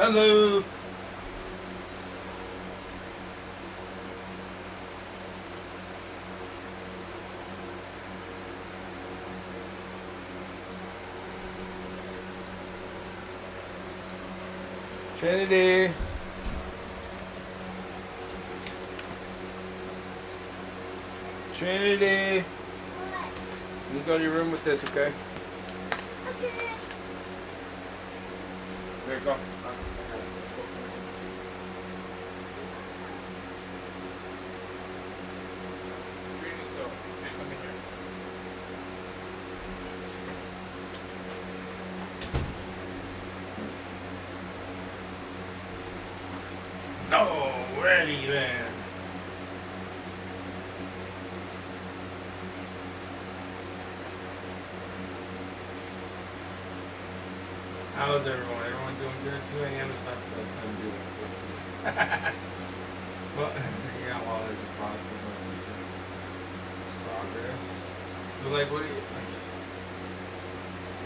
Hello. Trinity. Trinity. You go to your room with this, okay? Okay. There you go. No, ready then. How's everyone? Everyone doing good? 2 a.m. is not the best time to do it. Well, yeah, while there's a frosting progress. So, like, what do you like?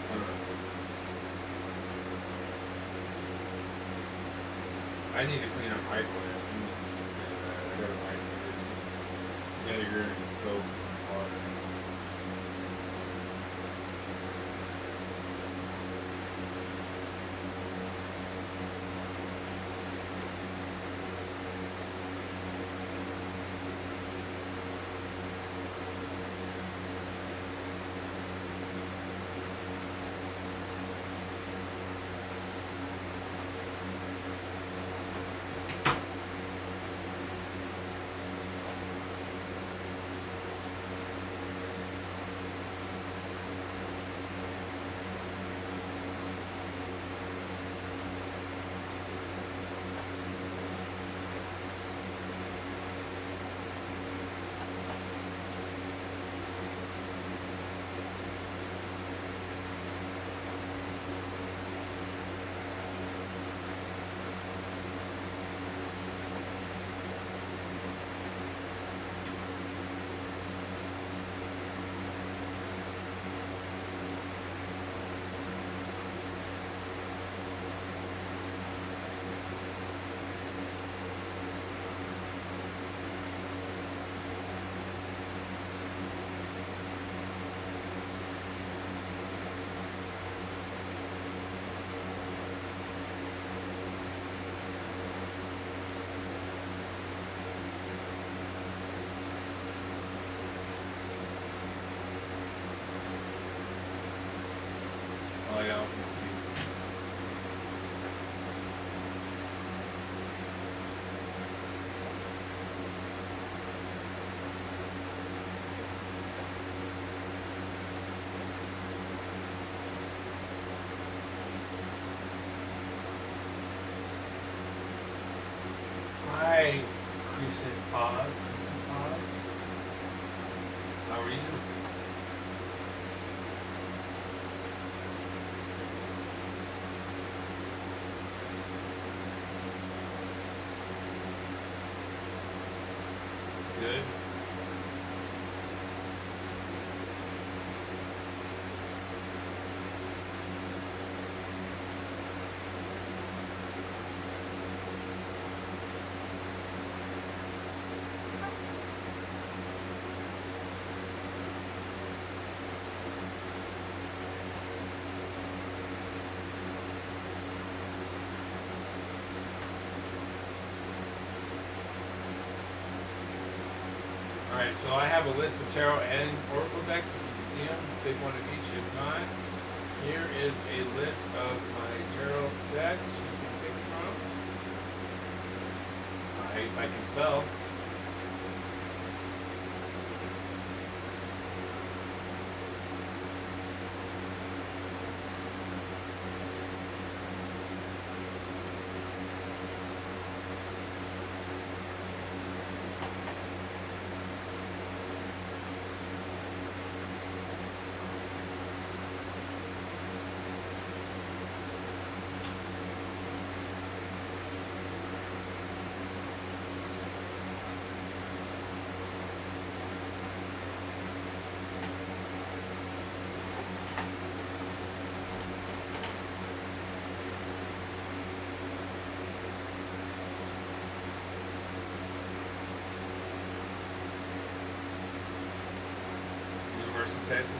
I don't know. I need to clean up microwave. I got a microwave. Vinegar and soap and water. Oh, yeah. Hi, Crescent Pod. Crescent Pod. How are you? Good. Alright, so I have a list of tarot and oracle decks, if you can see them, pick one of each. If not, here is a list of my tarot decks you can pick from. If I can spell.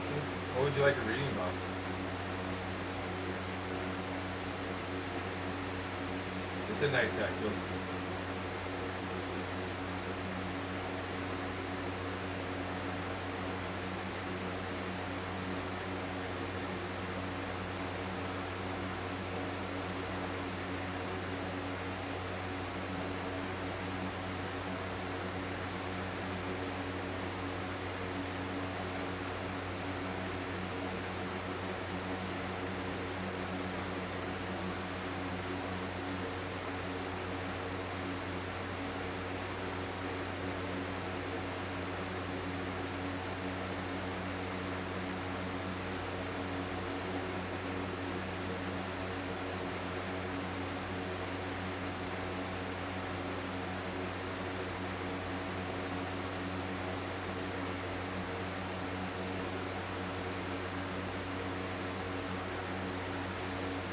see. What would you like a reading about? It's a nice deck. You'll see.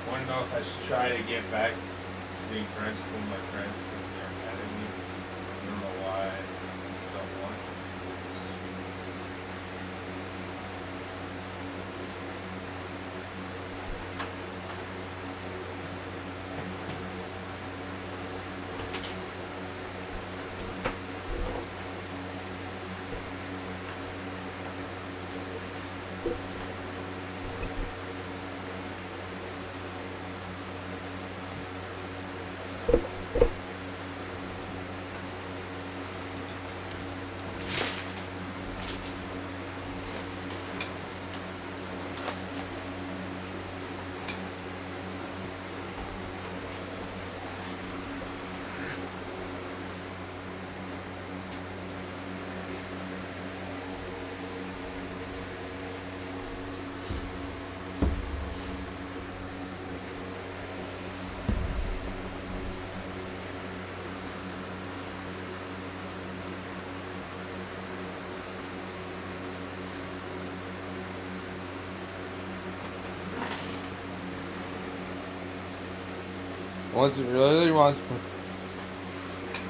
I want to know if I should try to get back to being friends with one of my friends because they're mad at me. I don't know why I don't want to.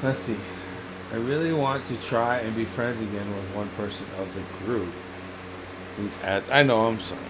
Let's see. I really want to try and be friends again with one person of the group. We've ads. I know. I'm sorry.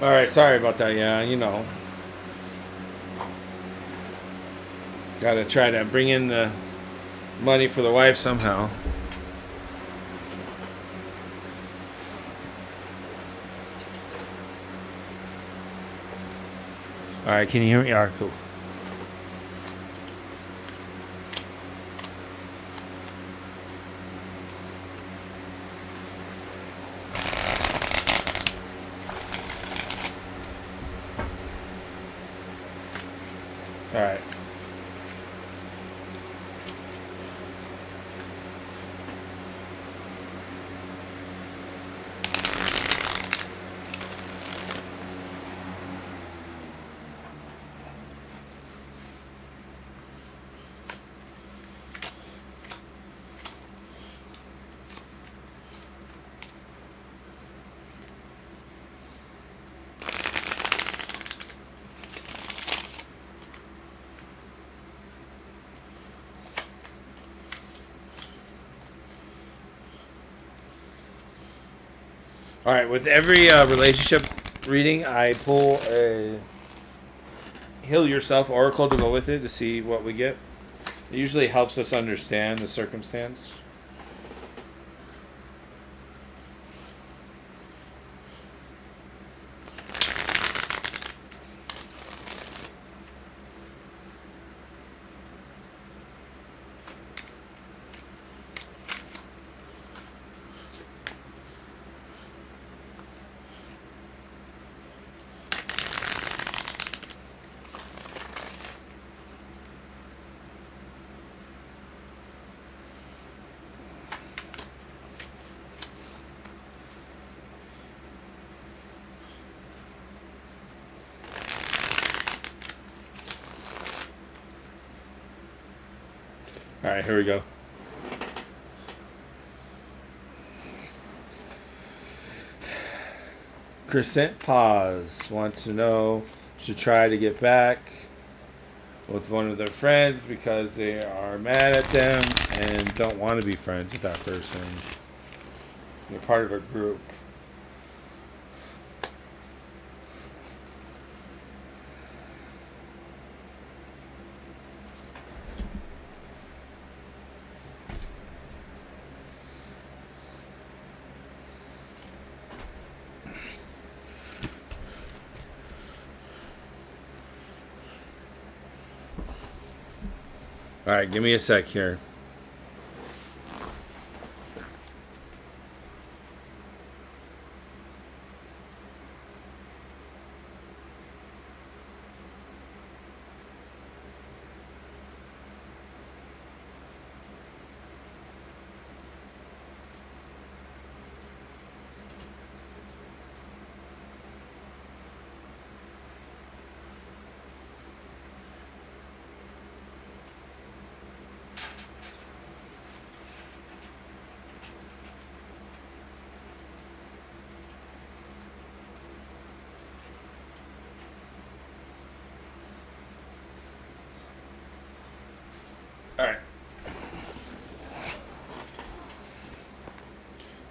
All right, sorry about that. Yeah, you know, gotta try to bring in the money for the wife somehow. All right, can you hear me? All right, cool. All right. All right, with every relationship reading, I pull a Heal Yourself Oracle to go with it to see what we get. It usually helps us understand the circumstance. All right, here we go. Crescent Pause wants to know should try to get back with one of their friends because they are mad at them and don't want to be friends with that person. They're part of a group. All right, give me a sec here. All right.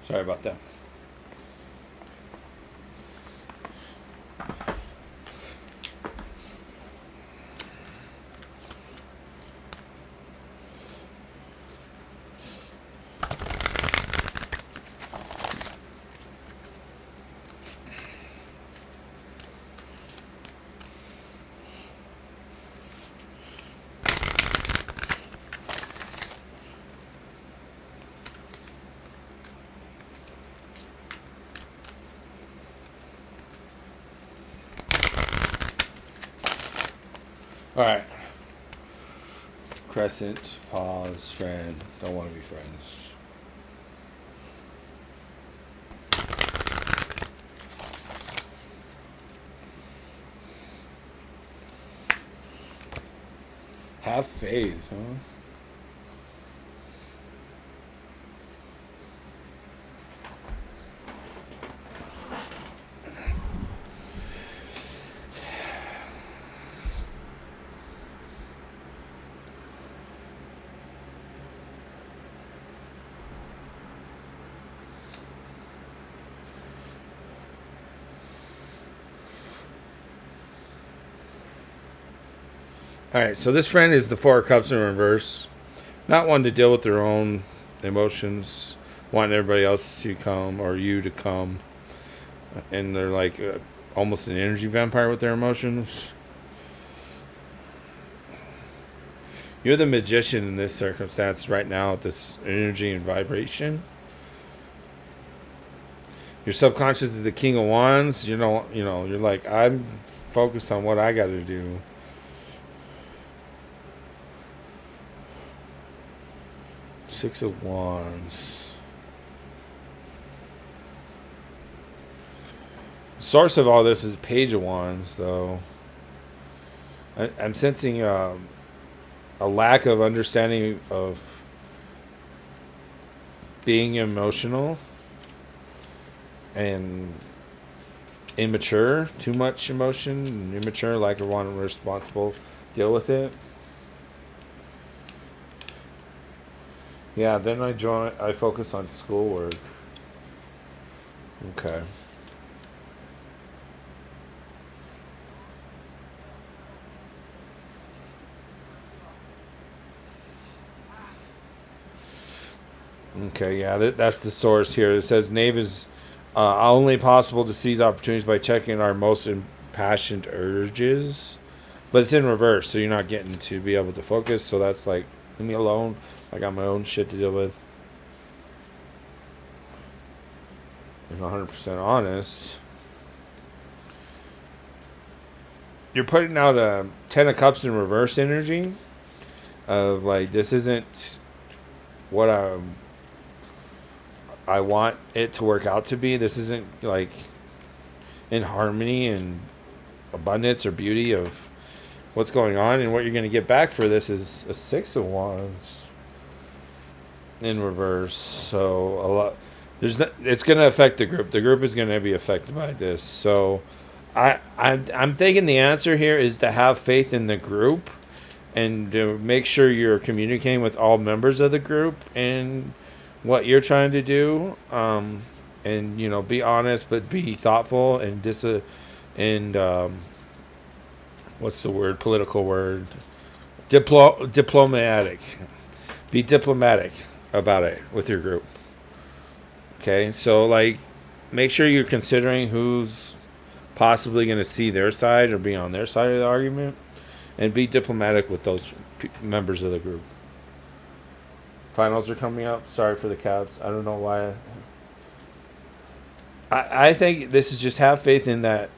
Sorry about that. All right. Crescent, pause, friend. Don't want to be friends. Have faith, huh? All right, so this friend is the Four of Cups in reverse. Not one to deal with their own emotions, wanting everybody else to come or you to come. And they're like almost an energy vampire with their emotions. You're the magician in this circumstance right now, this energy and vibration. Your subconscious is the King of Wands. You're like, I'm focused on what I got to do. Six of Wands. The source of all this is Page of Wands, though. I'm sensing a lack of understanding of being emotional and immature. Too much emotion, immature, like I want to responsible, deal with it. Yeah, then I focus on schoolwork. Okay. Okay, yeah, that's the source here. It says Knave is only possible to seize opportunities by checking our most impassioned urges. But it's in reverse, so you're not getting to be able to focus. So that's like, leave me alone. I got my own shit to deal with. If I'm 100% honest, you're putting out a 10 of Cups in reverse energy of like, this isn't what I want it to work out to be. This isn't like in harmony and abundance or beauty of what's going on, and what you're going to get back for this is a 6 of Wands in reverse. So a lot, it's going to affect the group. The group is going to be affected by this. So I'm thinking the answer here is to have faith in the group and to make sure you're communicating with all members of the group and what you're trying to do, and be honest but be thoughtful and what's the word, political word, diplomatic. Be diplomatic about it with your group. Okay, so like, make sure you're considering who's possibly going to see their side or be on their side of the argument, and be diplomatic with those members of the group. Finals are coming up. Sorry for the Caps. I don't know why. I think this is just have faith in that,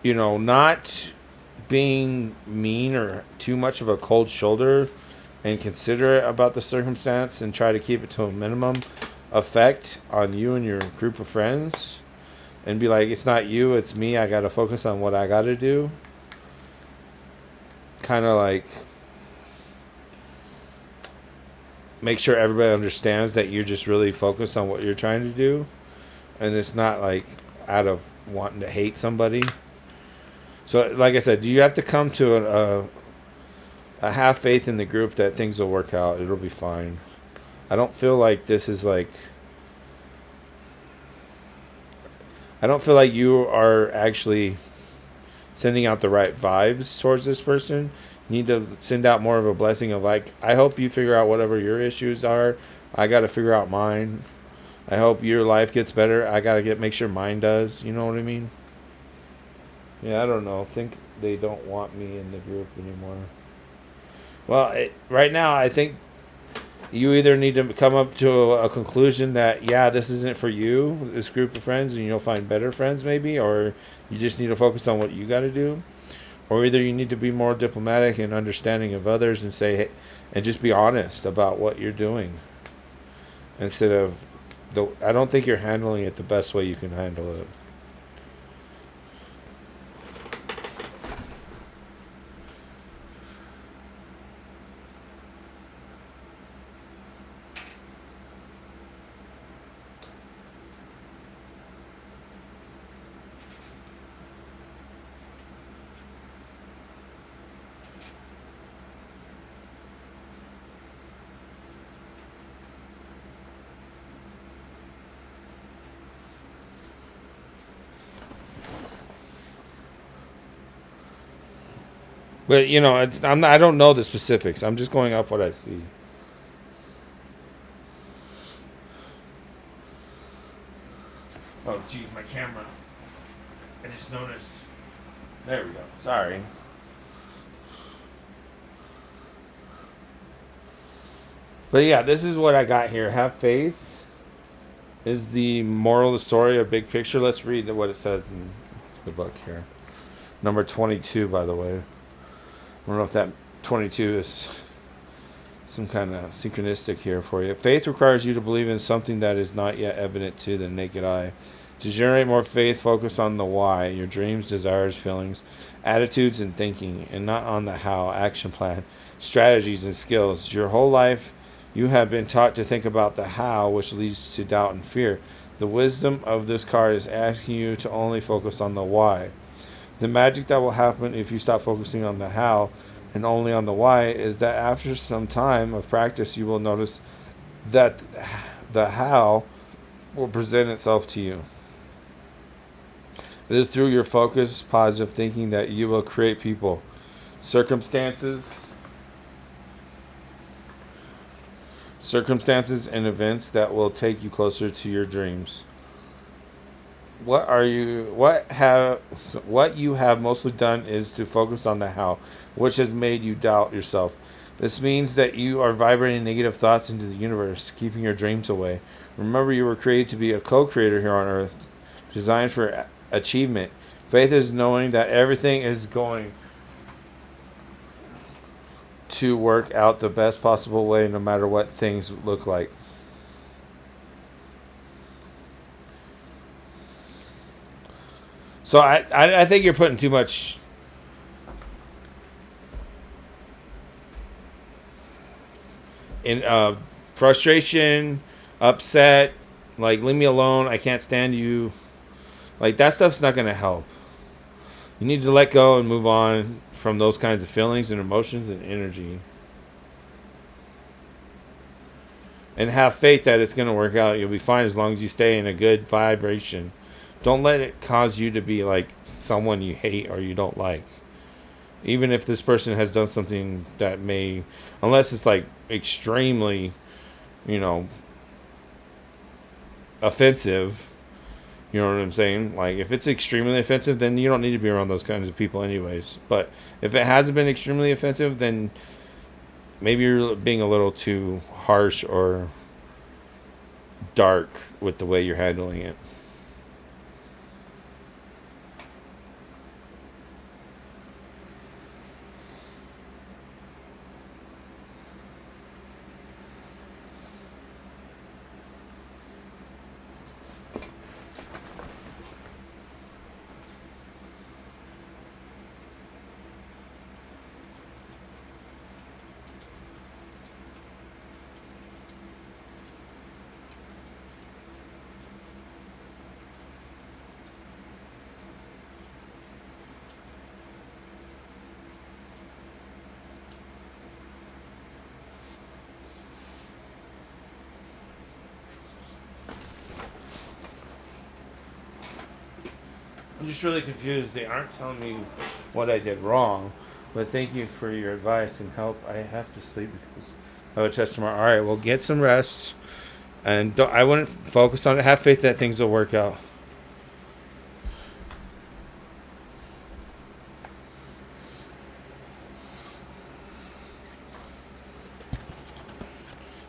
not being mean or too much of a cold shoulder, and considerate about the circumstance, and try to keep it to a minimum effect on you and your group of friends, and be like, it's not you, it's me. I got to focus on what I got to do. Kind of like, make sure everybody understands that you're just really focused on what you're trying to do, and it's not like out of wanting to hate somebody. So like I said, do you have to come to a have faith in the group that things will work out, it'll be fine. I don't feel like this is like, I don't feel like you are actually sending out the right vibes towards this person. You need to send out more of a blessing of like, I hope you figure out whatever your issues are. I got to figure out mine. I hope your life gets better. I got to make sure mine does. You know what I mean? Yeah, I don't know. I think they don't want me in the group anymore. Well, right now, I think you either need to come up to a conclusion that, yeah, this isn't for you, this group of friends, and you'll find better friends maybe, or you just need to focus on what you got to do. Or either you need to be more diplomatic and understanding of others and say, hey, and just be honest about what you're doing. Instead of, I don't think you're handling it the best way you can handle it. But I don't know the specifics. I'm just going off what I see. Oh, geez, my camera. I just noticed. There we go. Sorry. But yeah, this is what I got here. Have faith is the moral of the story, a big picture. Let's read what it says in the book here. Number 22, by the way. I don't know if that 22 is some kind of synchronistic here for you. Faith requires you to believe in something that is not yet evident to the naked eye. To generate more faith, focus on the why, your dreams, desires, feelings, attitudes, and thinking, and not on the how, action plan, strategies, and skills. Your whole life, you have been taught to think about the how, which leads to doubt and fear. The wisdom of this card is asking you to only focus on the why. The magic that will happen if you stop focusing on the how and only on the why is that after some time of practice, you will notice that the how will present itself to you. It is through your focused, positive thinking that you will create people, circumstances, circumstances, and events that will take you closer to your dreams. What you have mostly done is to focus on the how, which has made you doubt yourself. This means that you are vibrating negative thoughts into the universe, keeping your dreams away. Remember, you were created to be a co-creator here on earth, designed for achievement. Faith is knowing that everything is going to work out the best possible way no matter what things look like. So I think you're putting too much in frustration, upset, like leave me alone, I can't stand you. Like that stuff's not gonna help. You need to let go and move on from those kinds of feelings and emotions and energy. And have faith that it's gonna work out. You'll be fine as long as you stay in a good vibration. Don't let it cause you to be like someone you hate or you don't like. Even if this person has done something that may, unless it's like extremely, you know, offensive. You know what I'm saying? Like, if it's extremely offensive, then you don't need to be around those kinds of people, anyways. But if it hasn't been extremely offensive, then maybe you're being a little too harsh or dark with the way you're handling it. I'm just really confused. They aren't telling me what I did wrong, but thank you for your advice and help. I have to sleep because I have a test tomorrow. All right, well, get some rest, and I wouldn't focus on it. Have faith that things will work out.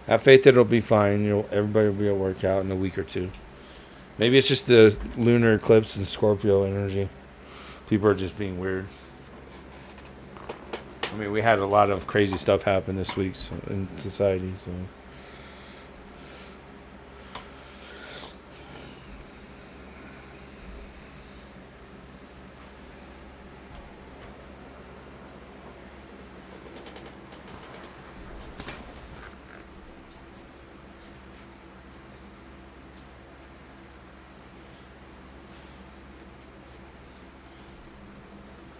Have faith that it'll be fine. Everybody will be able to work out in a week or two. Maybe it's just the lunar eclipse and Scorpio energy. People are just being weird. I mean, we had a lot of crazy stuff happen this week in society. So.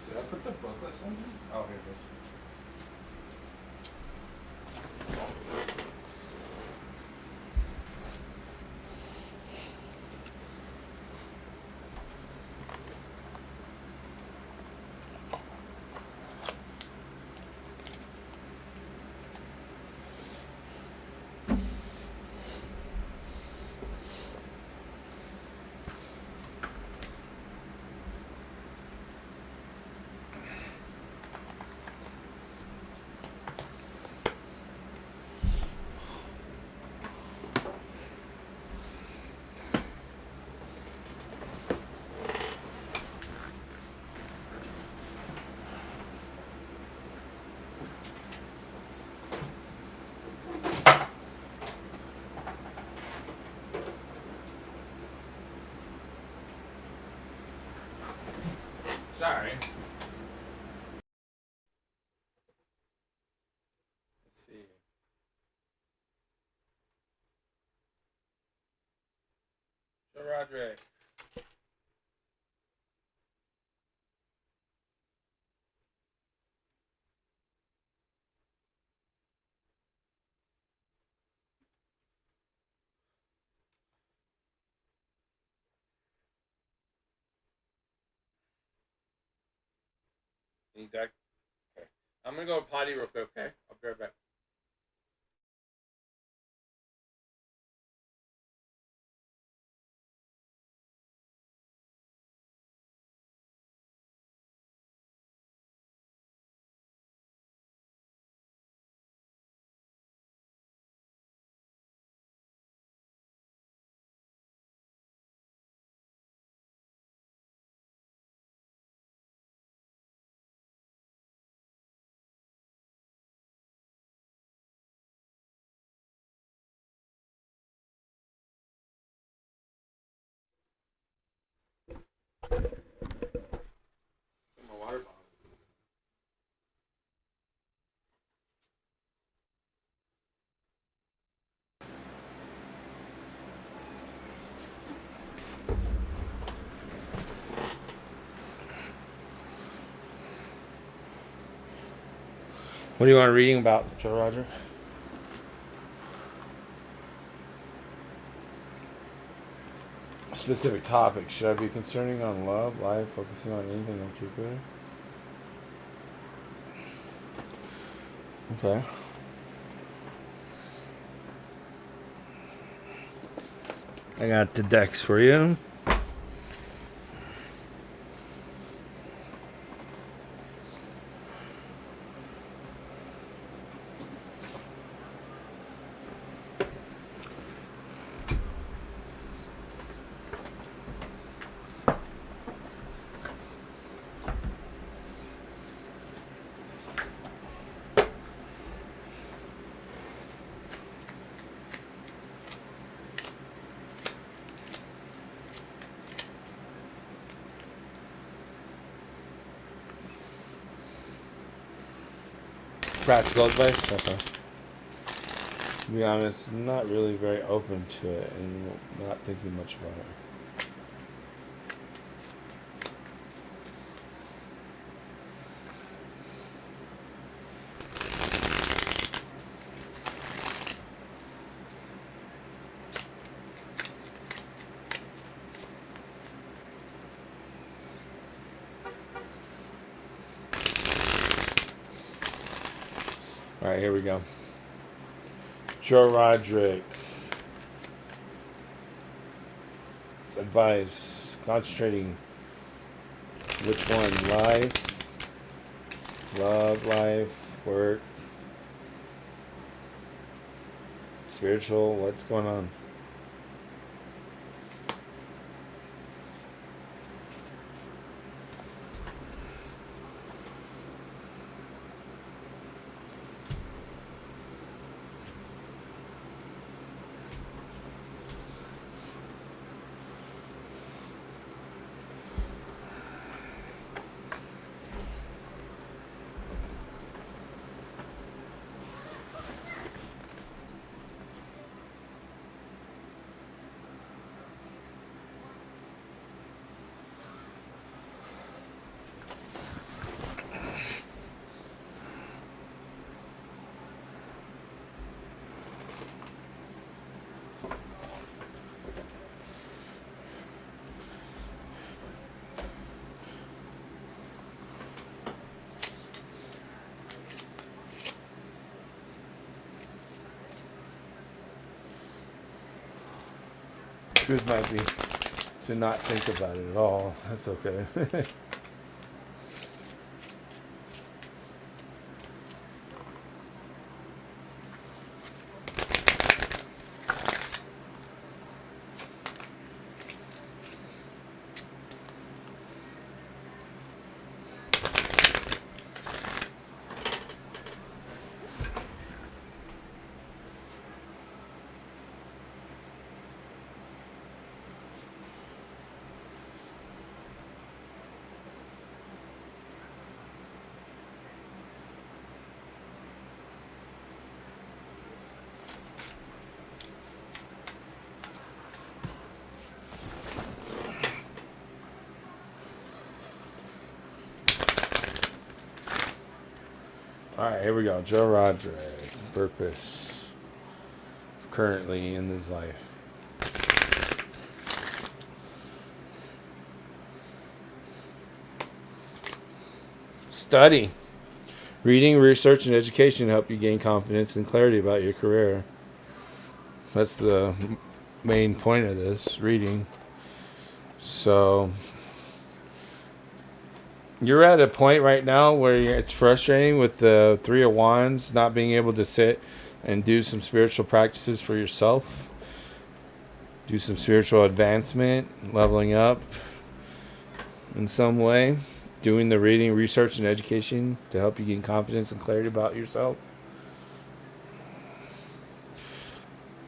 Did I put the booklet somewhere? Oh, here it is. Sorry. Let's see. So Roderick. Need that? Okay. I'm gonna go potty real quick. Okay, I'll be right back. What do you want reading about, Joe Roger? Specific topic. Should I be concerning on love, life, focusing on anything in particular? Okay. I got the decks for you. Practical advice? Okay. To be honest, I'm not really very open to it and not thinking much about it. Alright, here we go. Joe Roderick. Advice. Concentrating. Which one? Life? Love, life, work, spiritual? What's going on? Truth might be to not think about it at all. That's okay. Alright, here we go. Joe Roderick. Purpose. Currently in his life. Study. Reading, research, and education help you gain confidence and clarity about your career. That's the main point of this, reading. So you're at a point right now where it's frustrating with the Three of Wands not being able to sit and do some spiritual practices for yourself. Do some spiritual advancement, leveling up in some way. Doing the reading, research, and education to help you gain confidence and clarity about yourself.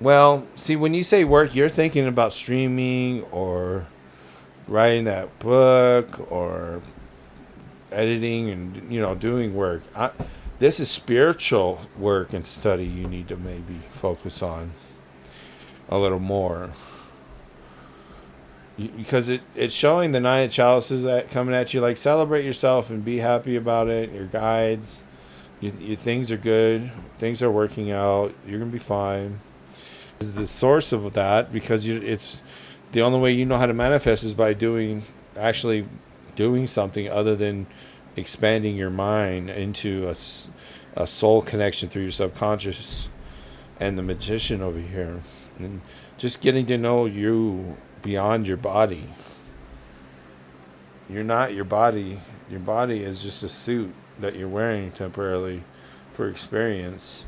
Well, see, when you say work, you're thinking about streaming or writing that book or editing and, doing work. This is spiritual work and study you need to maybe focus on a little more. Because it's showing the Nine of Chalices coming at you, like celebrate yourself and be happy about it. Your guides, Things are good. Things are working out. You're gonna be fine. This is the source of that because it's the only way you know how to manifest is by actually doing something other than expanding your mind into a soul connection through your subconscious and the magician over here, and just getting to know you beyond your body. You're not your body. Your body is just a suit that you're wearing temporarily for experience.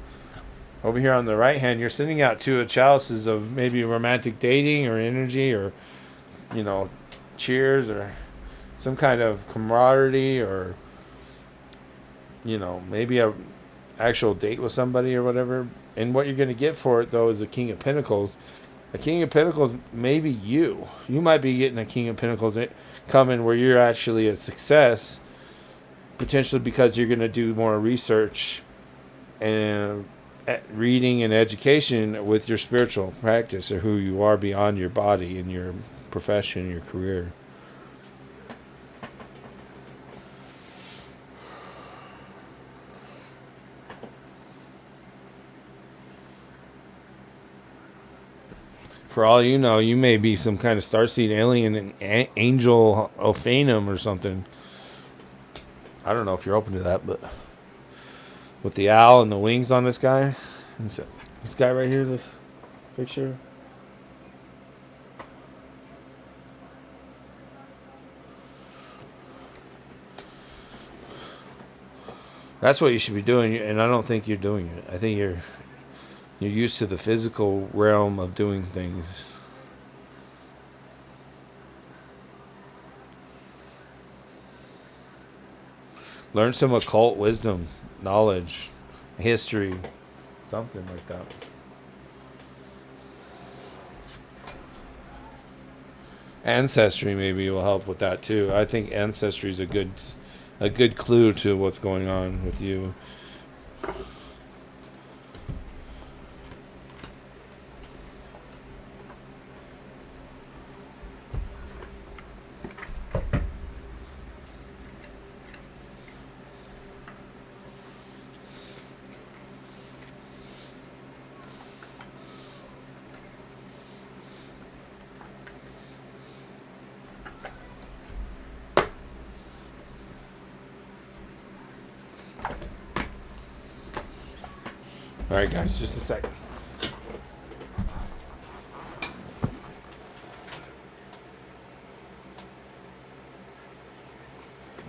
Over here on the right hand, you're sending out two of chalices of maybe romantic dating or energy or, cheers or some kind of camaraderie or, maybe a actual date with somebody or whatever. And what you're going to get for it, though, is a King of Pentacles. A King of Pentacles may be you. You might be getting a King of Pentacles coming where you're actually a success, potentially because you're going to do more research and reading and education with your spiritual practice or who you are beyond your body and your profession, your career. For all you know, you may be some kind of starseed alien, an angel Ophanum or something. I don't know if you're open to that, but with the owl and the wings on this guy, this guy right here, this picture. That's what you should be doing, and I don't think you're doing it. I think you're used to the physical realm of doing things. Learn some occult wisdom, knowledge, history, something like that. Ancestry maybe will help with that too. I think ancestry is a good clue to what's going on with you. Alright guys, just a second.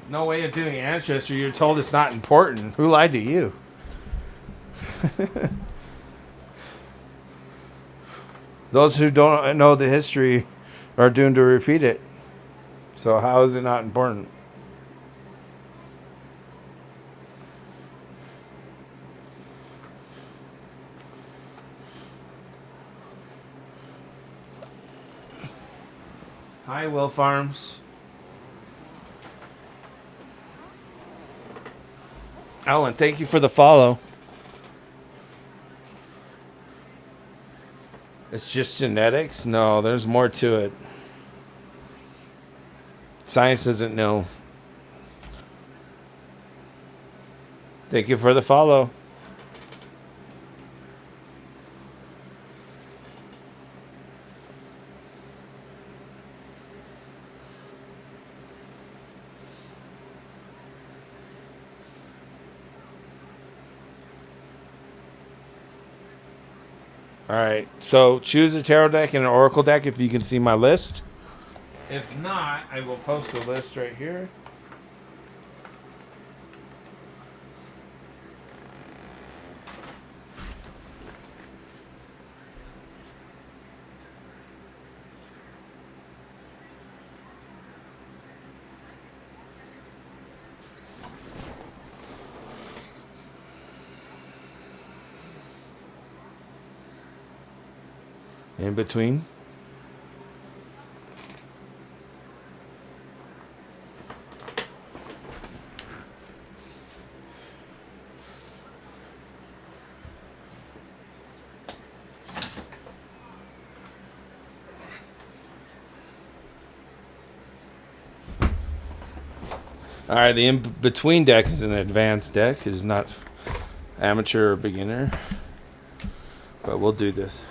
No way of doing ancestry. You're told it's not important. Who lied to you? Those who don't know the history are doomed to repeat it. So how is it not important? Hi, Will Farms. Alan, thank you for the follow. It's just genetics? No, there's more to it. Science doesn't know. Thank you for the follow. All right, so choose a tarot deck and an oracle deck if you can see my list. If not, I will post a list right here. In between. All right, the in-between deck is an advanced deck. It is not amateur or beginner, but we'll do this.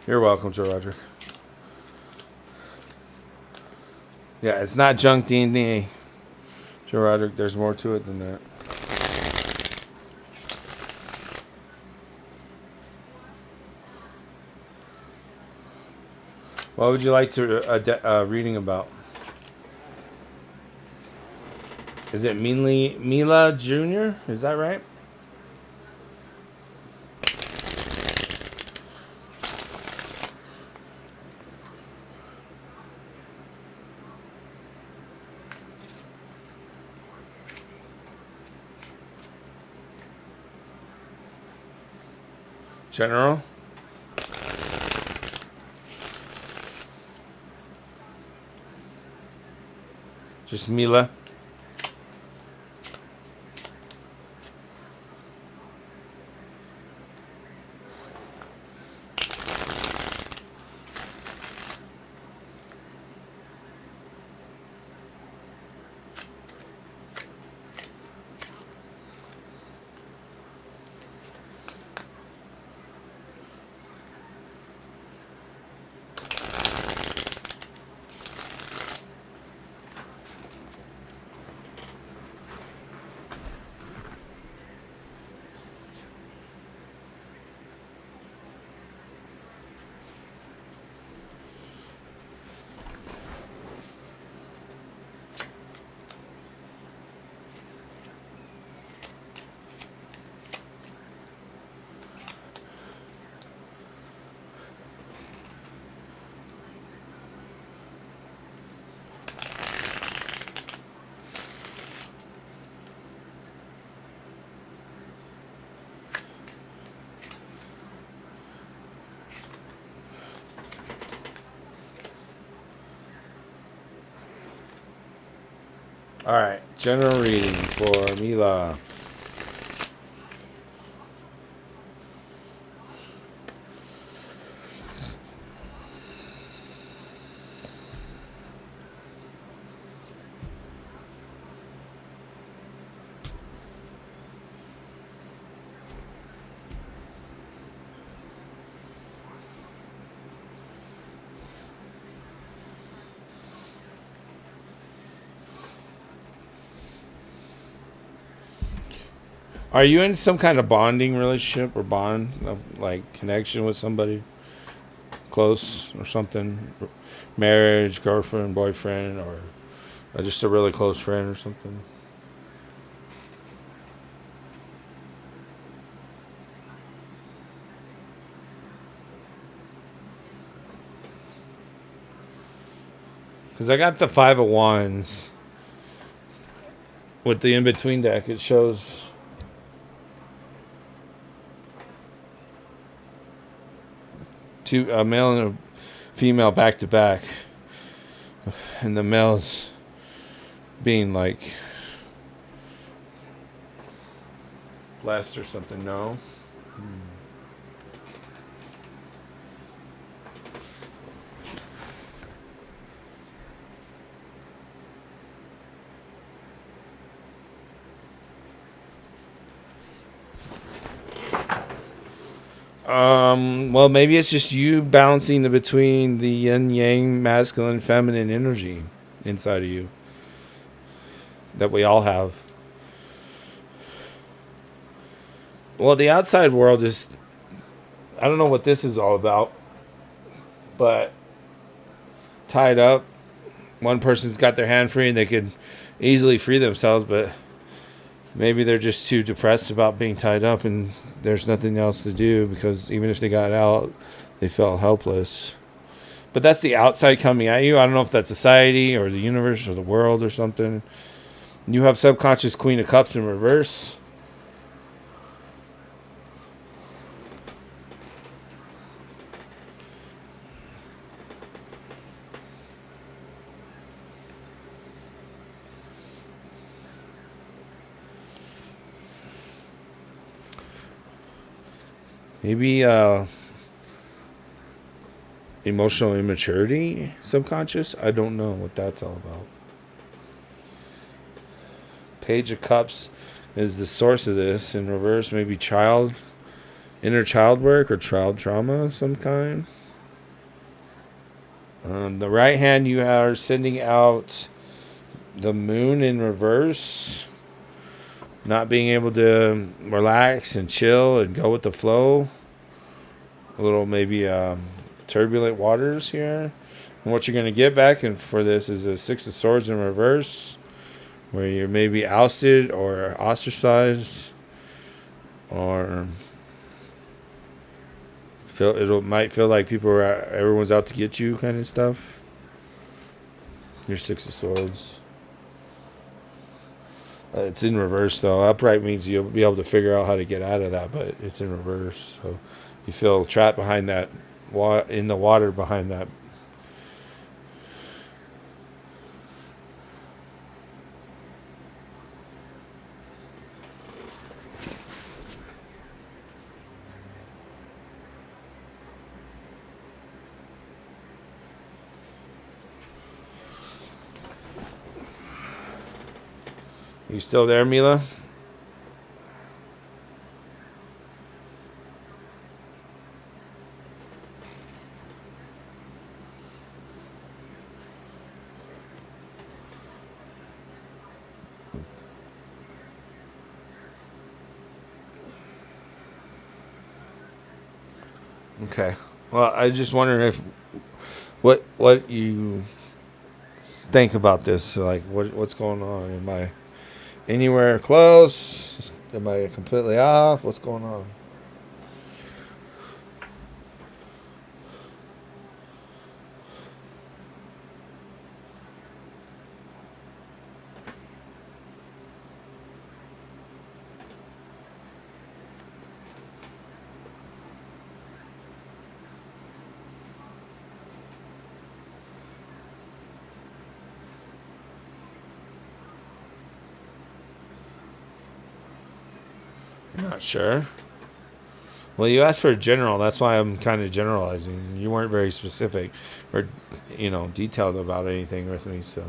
You're welcome, Joe Roger. Yeah, it's not junk DNA. Joe Roderick, there's more to it than that. What would you like to reading about? Is it Mila Jr.? Is that right? General? Just Mila? All right, general reading for Mila. Are you in some kind of bonding relationship or bond of like connection with somebody close or something? Marriage, girlfriend, boyfriend, or just a really close friend or something? Because I got the Five of Wands with the in between deck. It shows two, a male and a female back to back, and the male's being like blessed or something. No. Well, maybe it's just you balancing between the yin yang, masculine, feminine energy inside of you that we all have. Well, the outside world is, I don't know what this is all about, but tied up, one person's got their hand free and they could easily free themselves, but maybe they're just too depressed about being tied up and there's nothing else to do because even if they got out, they felt helpless. But that's the outside coming at you. I don't know if that's society or the universe or the world or something. You have subconscious Queen of Cups in reverse. Maybe emotional immaturity, subconscious. I don't know what that's all about. Page of Cups is the source of this. In reverse, maybe inner child work or child trauma of some kind. On the right hand, you are sending out the moon in reverse. Not being able to relax and chill and go with the flow. A little maybe turbulent waters here. And what you're going to get back and for this is a Six of Swords in reverse, where you're maybe ousted or ostracized, or might feel like everyone's out to get you, kind of stuff. Your Six of Swords. It's in reverse though. Upright means you'll be able to figure out how to get out of that, but it's in reverse. So you feel trapped behind that, in the water behind that. You still there, Mila? Okay. Well, I just wondering if what you think about this. Like, what's going on? Am I anywhere close? Am I completely off? What's going on? Not sure. Well, you asked for a general. That's why I'm kind of generalizing. You weren't very specific or, detailed about anything with me. So,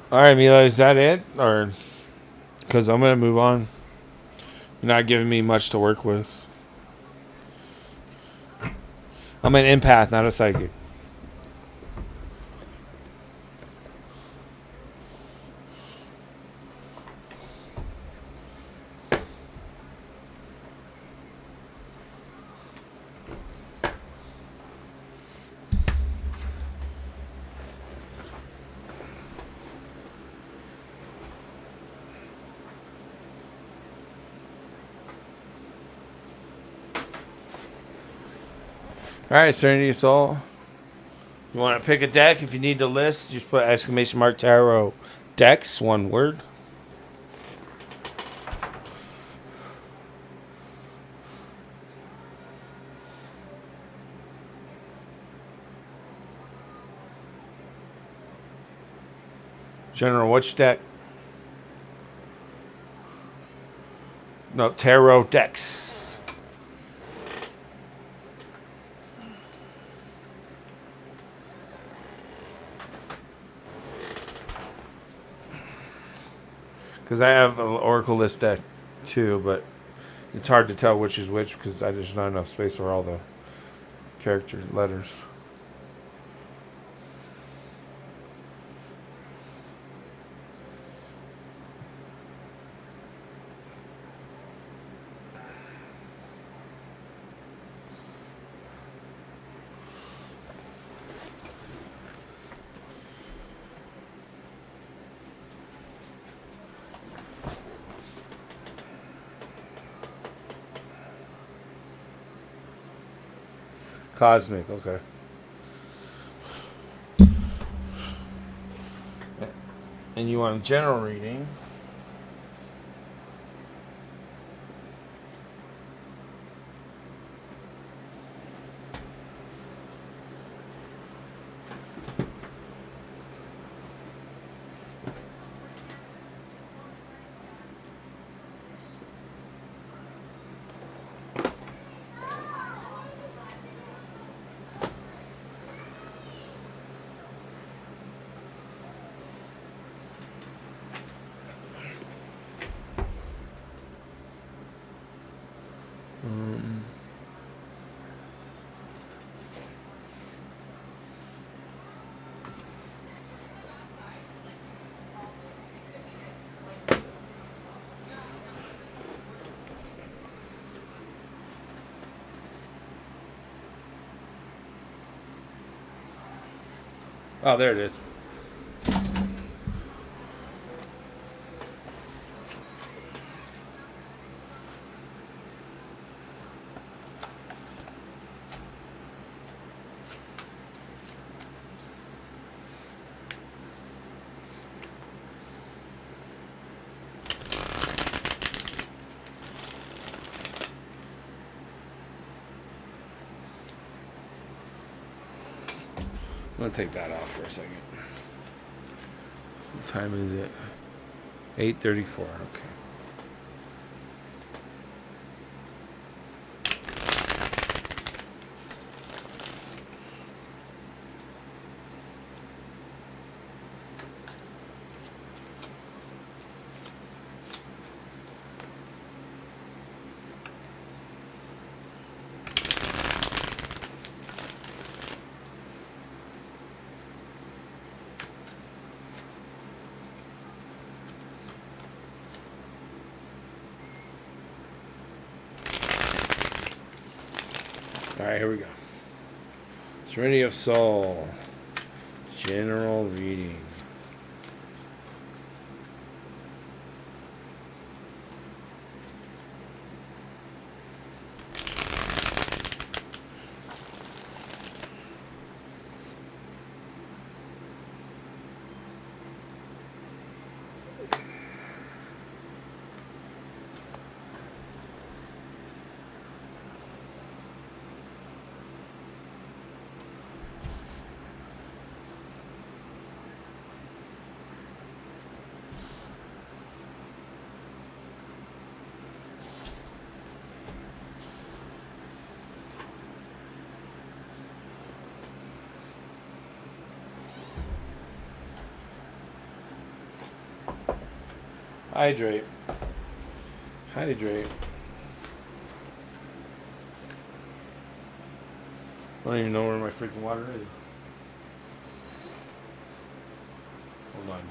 All right, Mila, is that it? Or because I'm gonna move on. You're not giving me much to work with. I'm an empath, not a psychic. All right, Serenity Soul. You want to pick a deck? If you need the list, just put exclamation mark tarot decks, one word. General, which deck? No, tarot decks. Because I have an Oracle list deck too, but it's hard to tell which is which because there's not enough space for all the character letters. Cosmic, okay. And you want a general reading. Oh, there it is. I'm going to take that off for a second. What time is it? 8:34. Okay. All right, here we go. Serenity of Soul. General reading. Hydrate. Hydrate. I don't even know where my freaking water is. Hold on.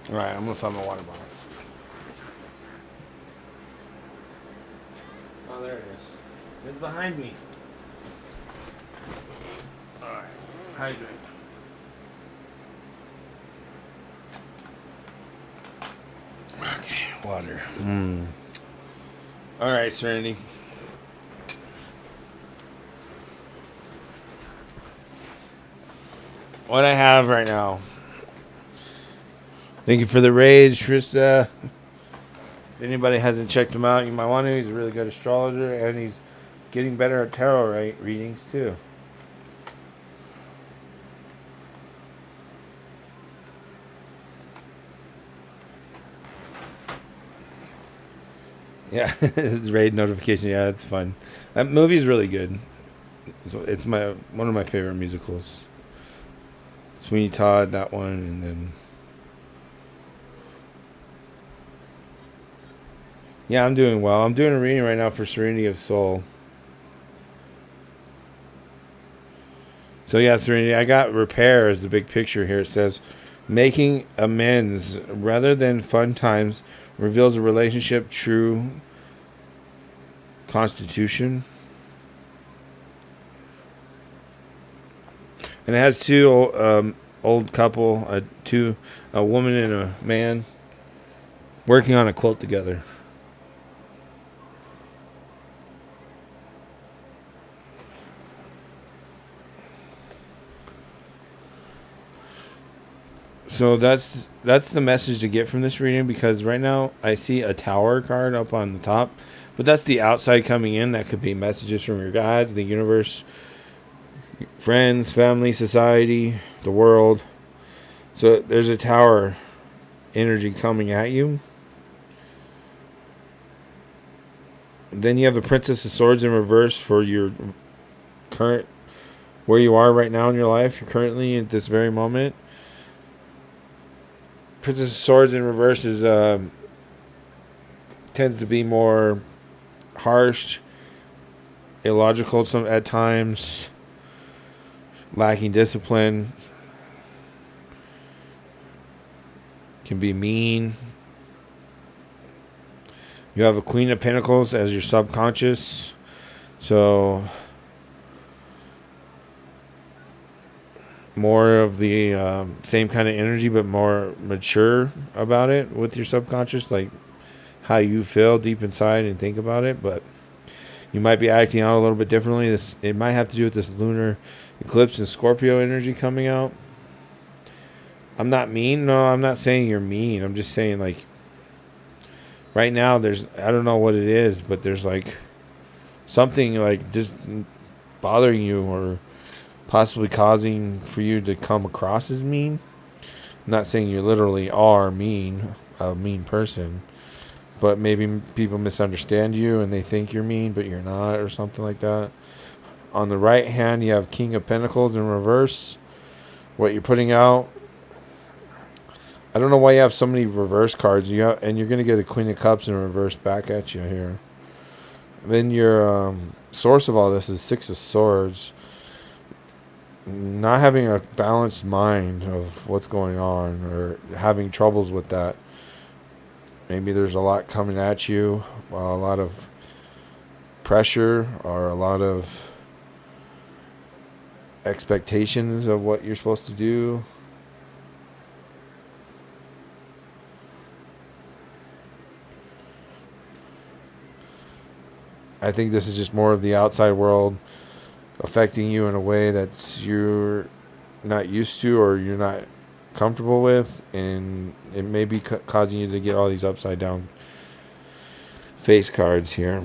Alright, I'm gonna find my water bottle. Oh, there it is. It's behind me. Alright, hydrate. Okay, water. Alright, Serenity. What I have right now. Thank you for the raid, Trista. If anybody hasn't checked him out, you might want to. He's a really good astrologer, and he's getting better at tarot readings, too. Yeah, his raid notification. Yeah, it's fun. That movie's really good. It's one of my favorite musicals. Sweeney Todd, that one, and then... Yeah, I'm doing well. I'm doing a reading right now for Serenity of Soul. So yeah, Serenity, I got repair as the big picture here. It says, making amends rather than fun times reveals a relationship true constitution. And it has two old couple, a woman and a man, working on a quilt together. So that's the message to get from this reading, because right now I see a tower card up on the top, but that's the outside coming in. That could be messages from your guides, the universe, friends, family, society, the world. So there's a tower energy coming at you. Then you have the Princess of Swords in reverse for your current, where you are right now in your life. You're currently at this very moment. Princess of Swords in reverse is tends to be more harsh, illogical at times, lacking discipline, can be mean. You have a Queen of Pentacles as your subconscious, so more of the same kind of energy, but more mature about it with your subconscious, like how you feel deep inside and think about it. But you might be acting out a little bit differently. It might have to do with this lunar eclipse and Scorpio energy coming out. I'm not mean. No, I'm not saying you're mean. I'm just saying, like, right now I don't know what it is, but there's like something like just bothering you, or possibly causing for you to come across as mean. I'm not saying you literally are mean, a mean person, but maybe people misunderstand you and they think you're mean, but you're not, or something like that. On the right hand, you have King of Pentacles in reverse. What you're putting out, I don't know why you have so many reverse cards. And you're going to get a Queen of Cups in reverse back at you here. Then your source of all this is Six of Swords. Not having a balanced mind of what's going on, or having troubles with that. Maybe there's a lot coming at you, a lot of pressure, or a lot of expectations of what you're supposed to do. I think this is just more of the outside world affecting you in a way that you're not used to or you're not comfortable with, and it may be causing you to get all these upside down face cards here.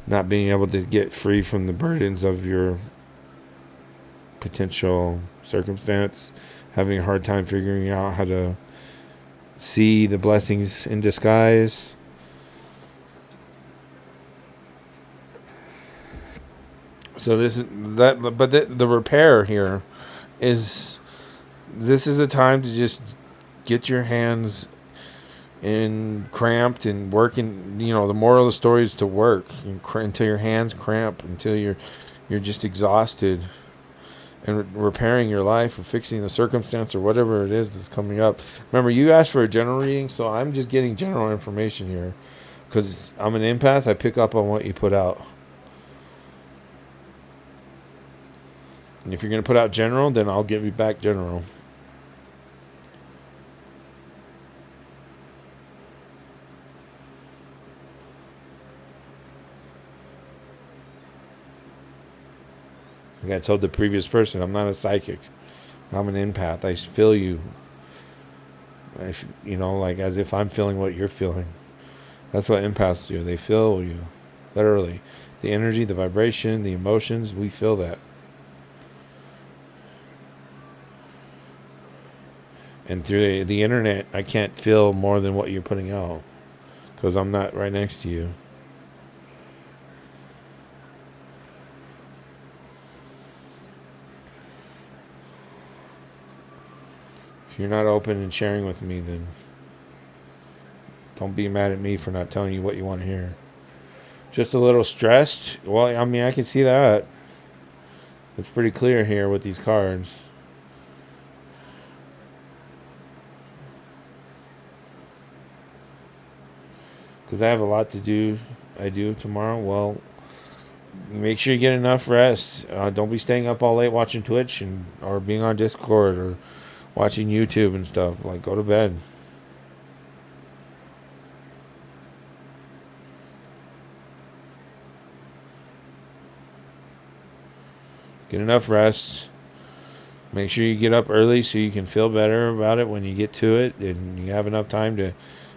Not being able to get free from the burdens of your potential circumstance, having a hard time figuring out how to see the blessings in disguise. So this is that, but the repair here is, this is a time to just get your hands in cramped and working. You know, the moral of the story is to work until your hands cramp, until you're just exhausted, and repairing your life or fixing the circumstance or whatever it is that's coming up. Remember, you asked for a general reading, so I'm just getting general information here because I'm an empath. I pick up on what you put out. And if you're going to put out general, then I'll give you back general. Like I told the previous person, I'm not a psychic. I'm an empath. I feel you. Like as if I'm feeling what you're feeling. That's what empaths do. They feel you. Literally. The energy, the vibration, the emotions, we feel that. And through the internet, I can't feel more than what you're putting out because I'm not right next to you. If you're not open and sharing with me, then don't be mad at me for not telling you what you want to hear. Just a little stressed? Well, I mean, I can see that. It's pretty clear here with these cards. Because I have a lot to do. I do tomorrow. Well, make sure you get enough rest. Don't be staying up all late watching Twitch or being on Discord or watching YouTube and stuff. Like, go to bed. Get enough rest. Make sure you get up early so you can feel better about it when you get to it, and you have enough time to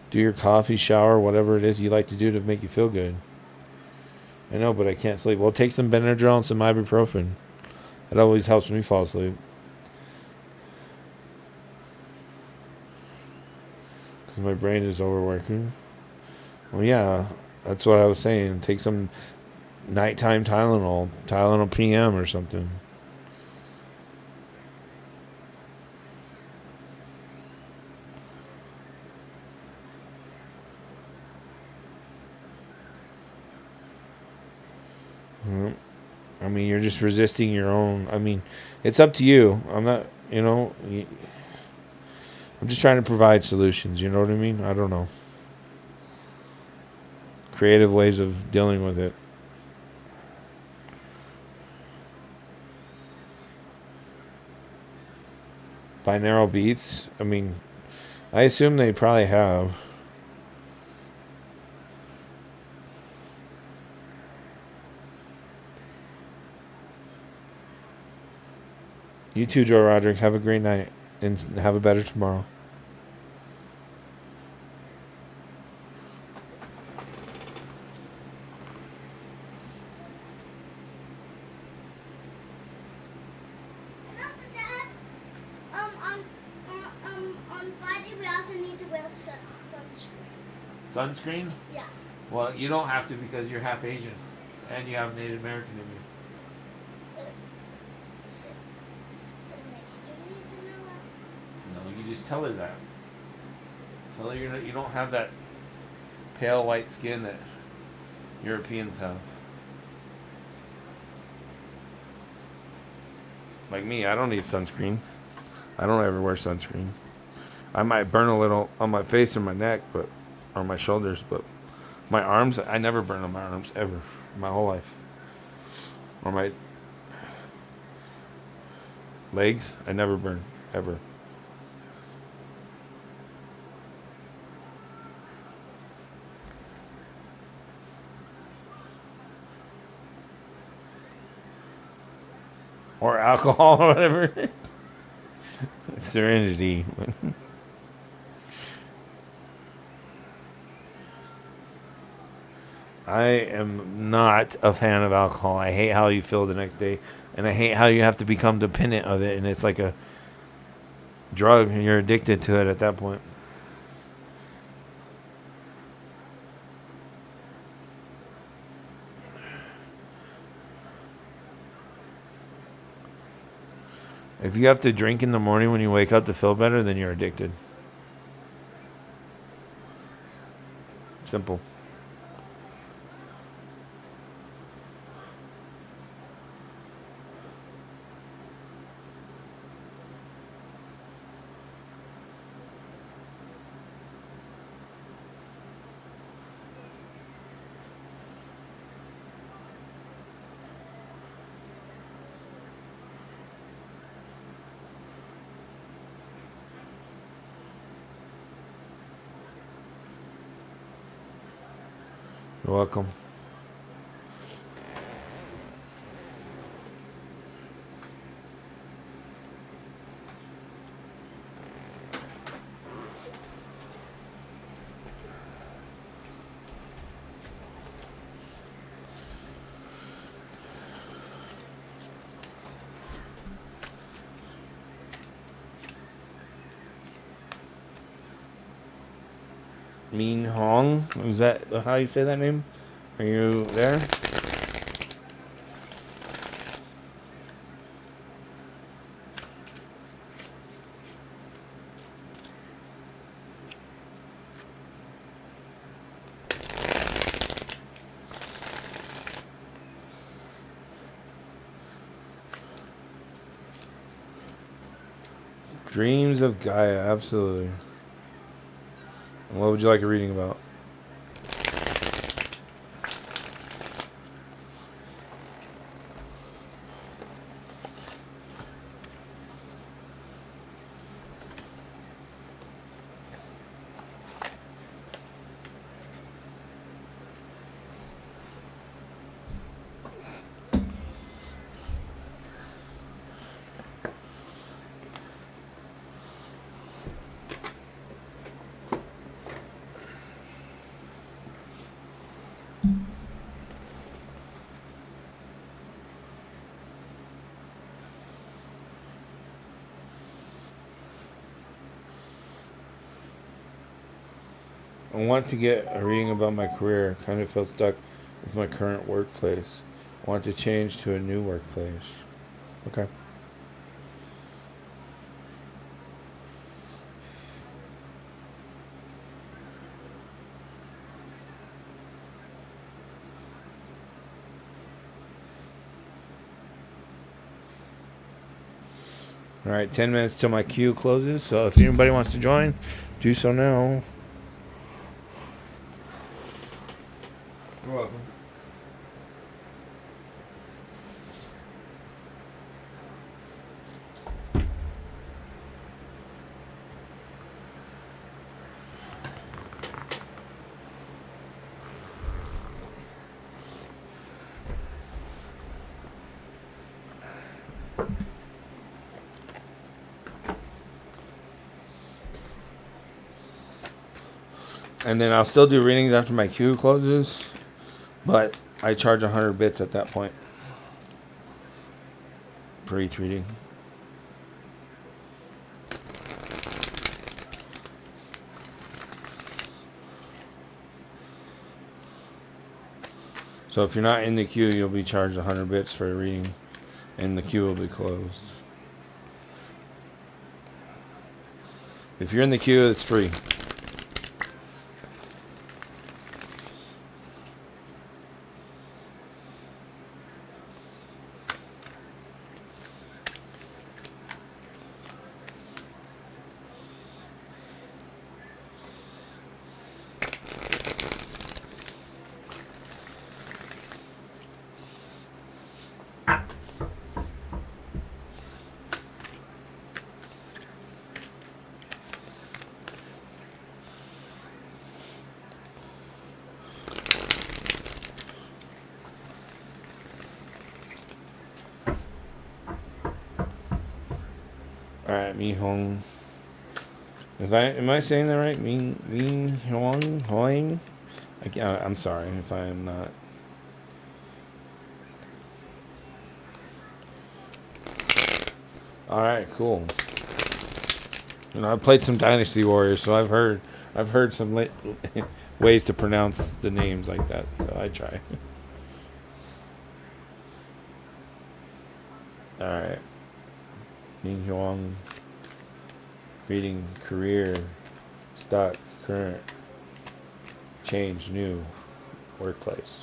do your coffee, shower, whatever it is you like to do to make you feel good. I know, but I can't sleep. Well, take some Benadryl and some ibuprofen. That always helps me fall asleep. Because my brain is overworking. Well, yeah, that's what I was saying. Take some nighttime Tylenol PM or something. I mean, you're just resisting your own. I mean, it's up to you. I'm not, I'm just trying to provide solutions. You know what I mean? I don't know. Creative ways of dealing with it. Binaural beats? I mean, I assume they probably have. You too, Joe Roderick. Have a great night and have a better tomorrow. And also, Dad, on Friday we also need to wear sunscreen. Sunscreen? Yeah. Well, you don't have to because you're half Asian. And you have Native American in you. No, you just tell her that. Tell her you don't have that pale white skin that Europeans have. Like me, I don't need sunscreen. I don't ever wear sunscreen. I might burn a little on my face or my neck, but or my shoulders, but my arms, I never burn on my arms ever, my whole life. Or my Legs? I never burn. Ever. Or alcohol or whatever. Serenity. I am not a fan of alcohol. I hate how you feel the next day, and I hate how you have to become dependent of it, and it's like a drug, and you're addicted to it at that point. If you have to drink in the morning when you wake up to feel better, then you're addicted. Simple. You're welcome. Min Hong? Is that how you say that name? Are you there? Dreams of Gaia, absolutely. And what would you like a reading about? I want to get a reading about my career. Kind of feel stuck with my current workplace. I want to change to a new workplace. Okay. All right, 10 minutes till my queue closes. So if anybody wants to join, do so now. You're welcome. And then I'll still do readings after my queue closes, but I charge 100 bits at that point for each reading. So if you're not in the queue, you'll be charged 100 bits for a reading, and the queue will be closed. If you're in the queue, it's free. All right, Mi Hong. Am I saying that right? Mi Hong Hoing. I'm sorry if I am not. All right, cool. I've played some Dynasty Warriors, so I've heard some ways to pronounce the names like that. So I try. All right, Min Huang. Reading career, stock, current, change, new, workplace.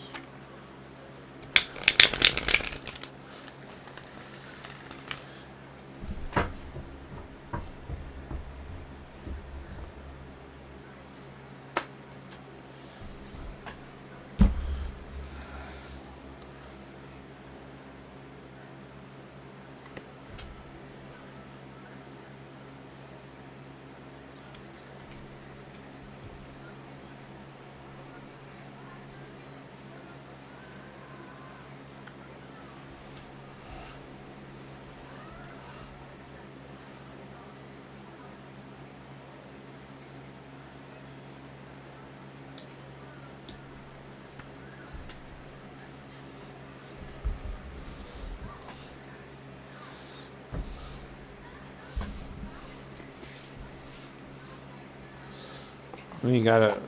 You got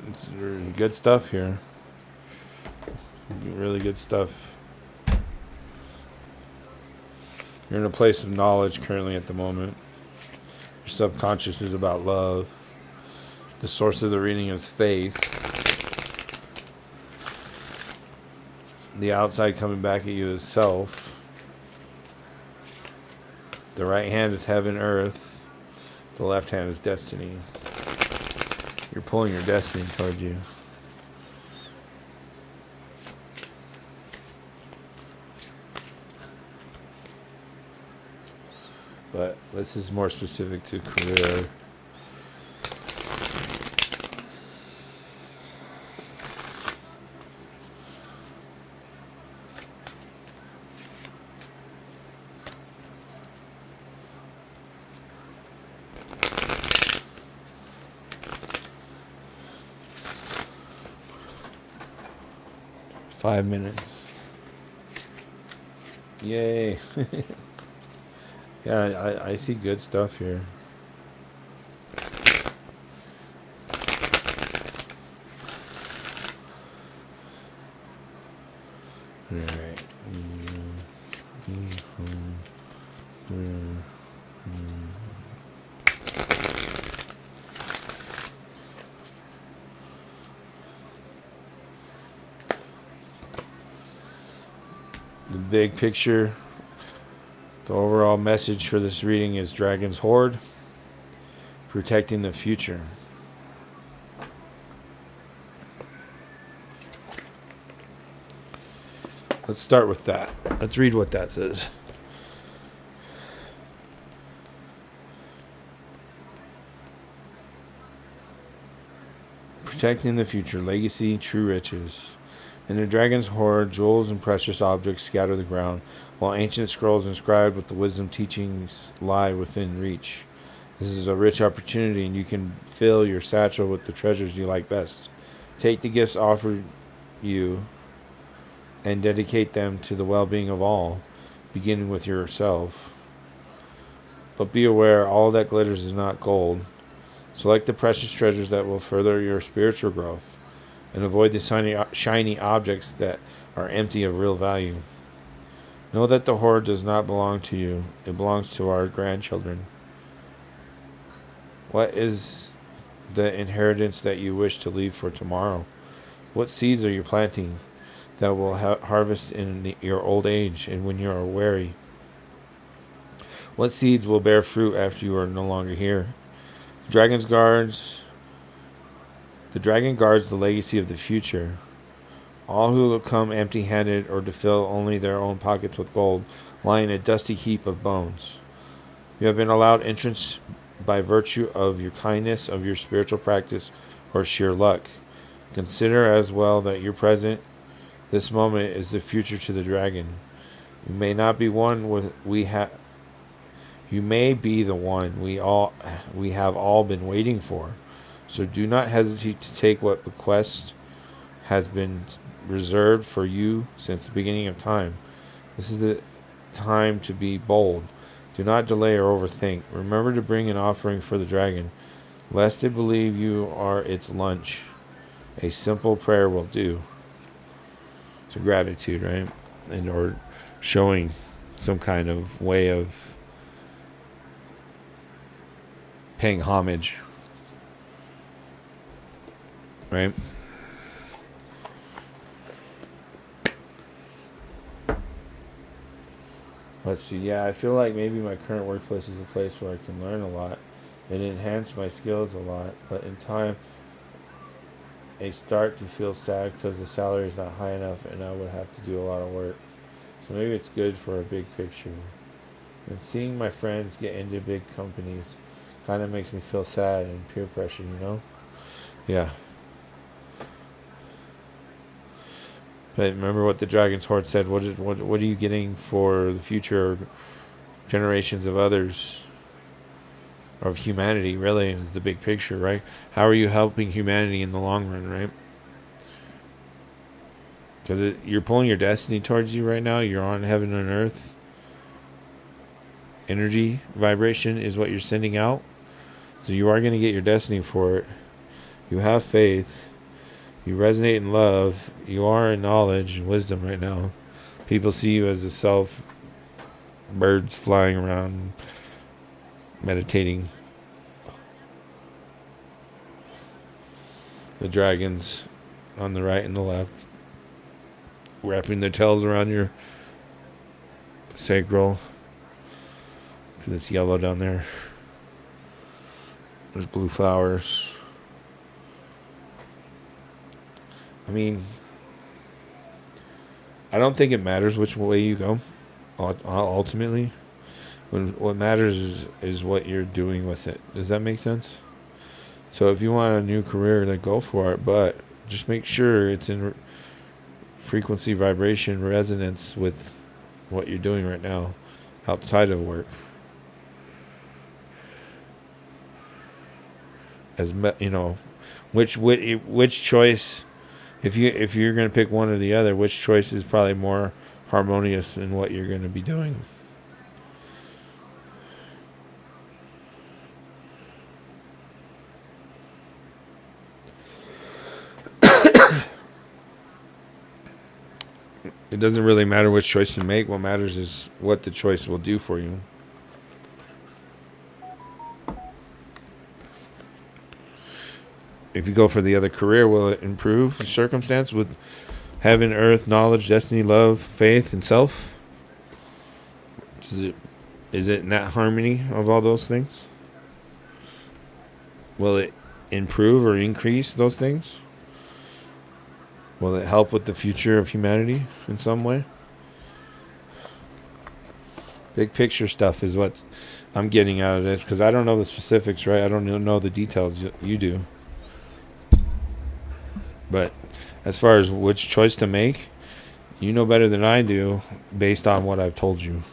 good stuff here. Really good stuff. You're in a place of knowledge currently at the moment. Your subconscious is about love. The source of the reading is faith. The outside coming back at you is self. The right hand is heaven, earth. The left hand is destiny. You're pulling your destiny toward you. But this is more specific to career. $5 Yay. Yeah, I see good stuff here. Alright. The big picture, the overall message for this reading is Dragon's Horde, protecting the future. Let's start with that. Let's read what that says. Protecting the future, legacy, true riches. In the dragon's hoard, jewels and precious objects scatter the ground, while ancient scrolls inscribed with the wisdom teachings lie within reach. This is a rich opportunity, and you can fill your satchel with the treasures you like best. Take the gifts offered you and dedicate them to the well-being of all, beginning with yourself. But be aware, all that glitters is not gold. Select the precious treasures that will further your spiritual growth, and avoid the shiny objects that are empty of real value. Know that the hoard does not belong to you. It belongs to our grandchildren. What is the inheritance that you wish to leave for tomorrow? What seeds are you planting that will harvest in your old age and when you are weary? What seeds will bear fruit after you are no longer here? The dragon guards the legacy of the future. All who will come empty-handed or to fill only their own pockets with gold lie in a dusty heap of bones. You have been allowed entrance by virtue of your kindness, of your spiritual practice, or sheer luck. Consider as well that your present, this moment, is the future to the dragon. You may not be one with You may be the one we have all been waiting for. So do not hesitate to take what bequest has been reserved for you since the beginning of time. This is the time to be bold. Do not delay or overthink. Remember to bring an offering for the dragon, lest it believe you are its lunch. A simple prayer will do. It's a gratitude, right? And or showing some kind of way of paying homage, right? Let's see. Yeah, I feel like maybe my current workplace is a place where I can learn a lot and enhance my skills a lot. But in time, I start to feel sad because the salary is not high enough and I would have to do a lot of work. So maybe it's good for a big picture. And seeing my friends get into big companies kind of makes me feel sad and peer pressure, you know? Yeah. But remember what the Dragon's Horde said. What are you getting for the future generations of others, of humanity? Really, is the big picture, right? How are you helping humanity in the long run, right? Because you're pulling your destiny towards you right now. You're on heaven and earth. Energy vibration is what you're sending out. So you are going to get your destiny for it. You have faith. You resonate in love. You are in knowledge and wisdom right now. People see you as a self. Birds flying around, meditating. The dragons on the right and the left, wrapping their tails around your sacral. Because it's yellow down there. There's blue flowers. I mean, I don't think it matters which way you go. Ultimately, what matters is what you're doing with it. Does that make sense? So if you want a new career, then go for it. But just make sure it's in frequency, vibration, resonance with what you're doing right now, outside of work. Which choice? If you're going to pick one or the other, which choice is probably more harmonious in what you're going to be doing? It doesn't really matter which choice you make. What matters is what the choice will do for you. If you go for the other career, will it improve the circumstance with heaven, earth, knowledge, destiny, love, faith, and self? Is it in that harmony of all those things? Will it improve or increase those things? Will it help with the future of humanity in some way? Big picture stuff is what I'm getting out of this, because I don't know the specifics, right? I don't know the details. You do. But as far as which choice to make, you know better than I do based on what I've told you.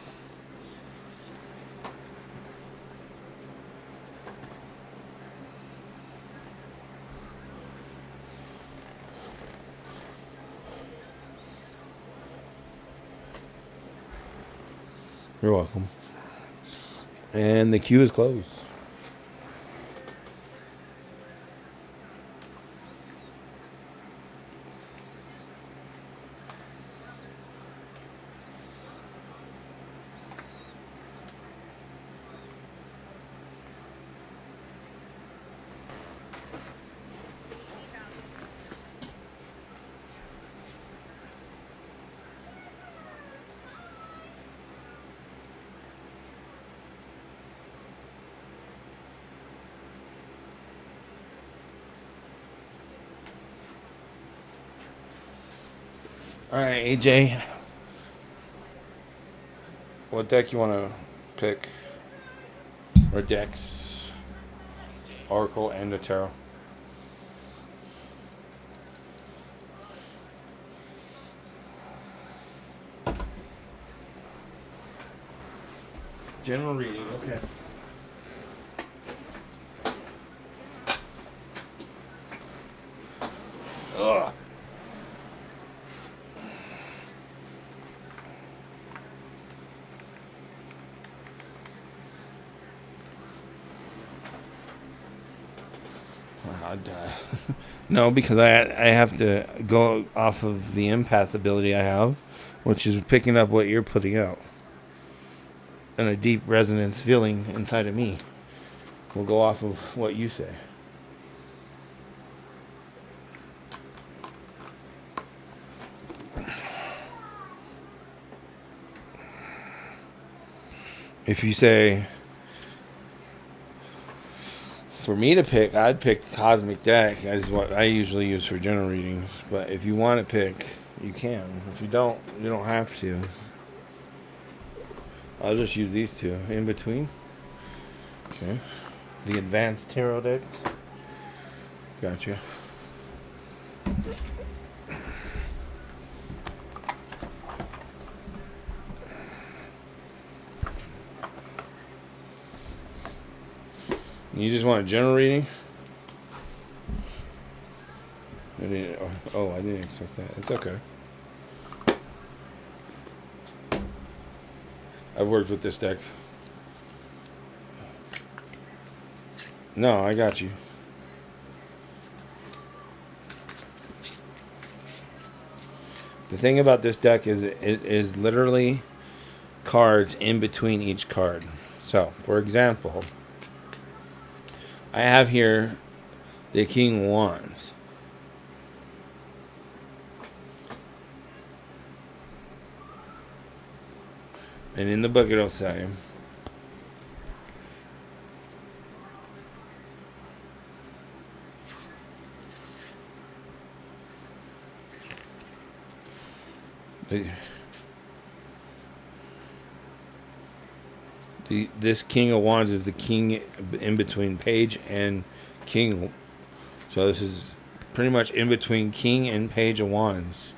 You're welcome. And the queue is closed. All right, AJ. What deck you want to pick? Or decks? Oracle and the Tarot. General reading, okay. Ugh. No, because I have to go off of the empath ability I have, which is picking up what you're putting out. And a deep resonance feeling inside of me will go off of what you say. If you say, for me to pick, I'd pick Cosmic Deck as what I usually use for general readings. But if you want to pick, you can. If you don't have to. I'll just use these two in between. Okay. The Advanced Tarot Deck. Gotcha. You just want a general reading? I didn't expect that. It's okay. I've worked with this deck. No, I got you. The thing about this deck is it is literally cards in between each card. So, for example, I have here the King of Wands. And in the book it'll say, this King of Wands is the king in between Page and King. So this is pretty much in between King and Page of Wands.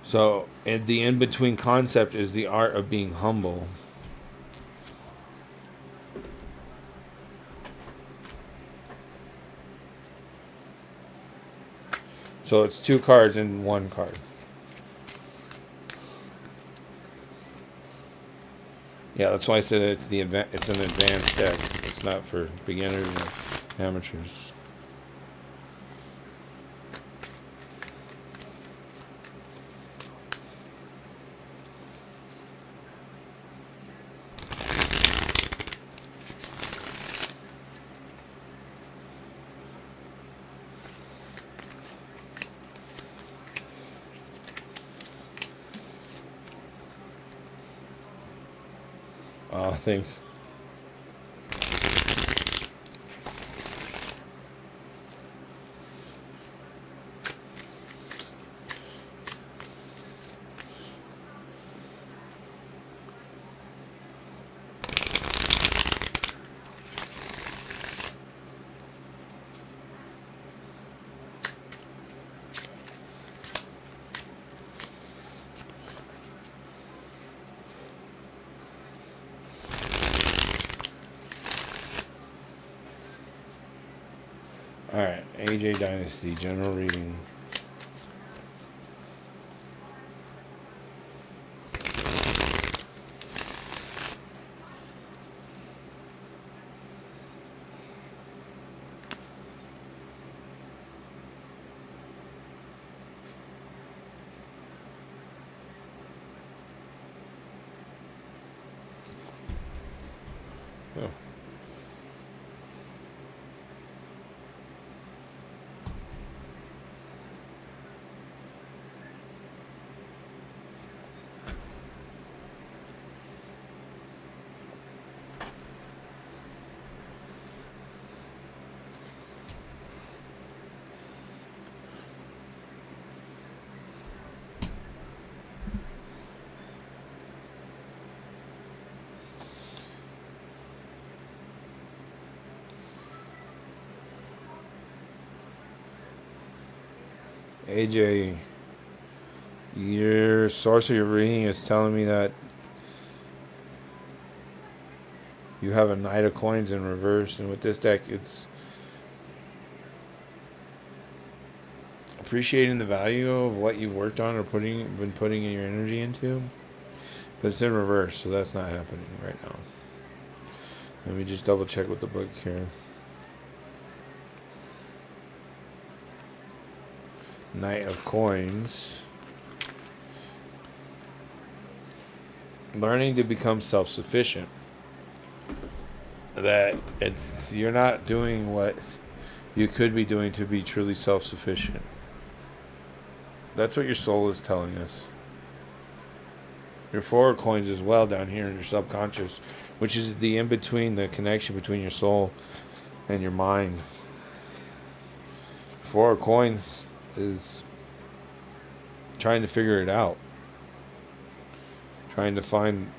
So the in-between concept is the art of being humble. So it's two cards in one card. Yeah, that's why I said it's an advanced deck. It's not for beginners or amateurs. Thanks. Alright, AJ Dynasty, general reading. Oh. AJ, your source of your reading is telling me that you have a Knight of Coins in reverse, and with this deck, it's appreciating the value of what you've worked on or been putting your energy into, but it's in reverse, so that's not happening right now. Let me just double check with the book here. Knight of Coins. Learning to become self-sufficient. That you're not doing what you could be doing to be truly self-sufficient. That's what your soul is telling us. Your Four of Coins as well down here in your subconscious, which is the in-between, the connection between your soul and your mind. Four of Coins is trying to figure it out. Trying to find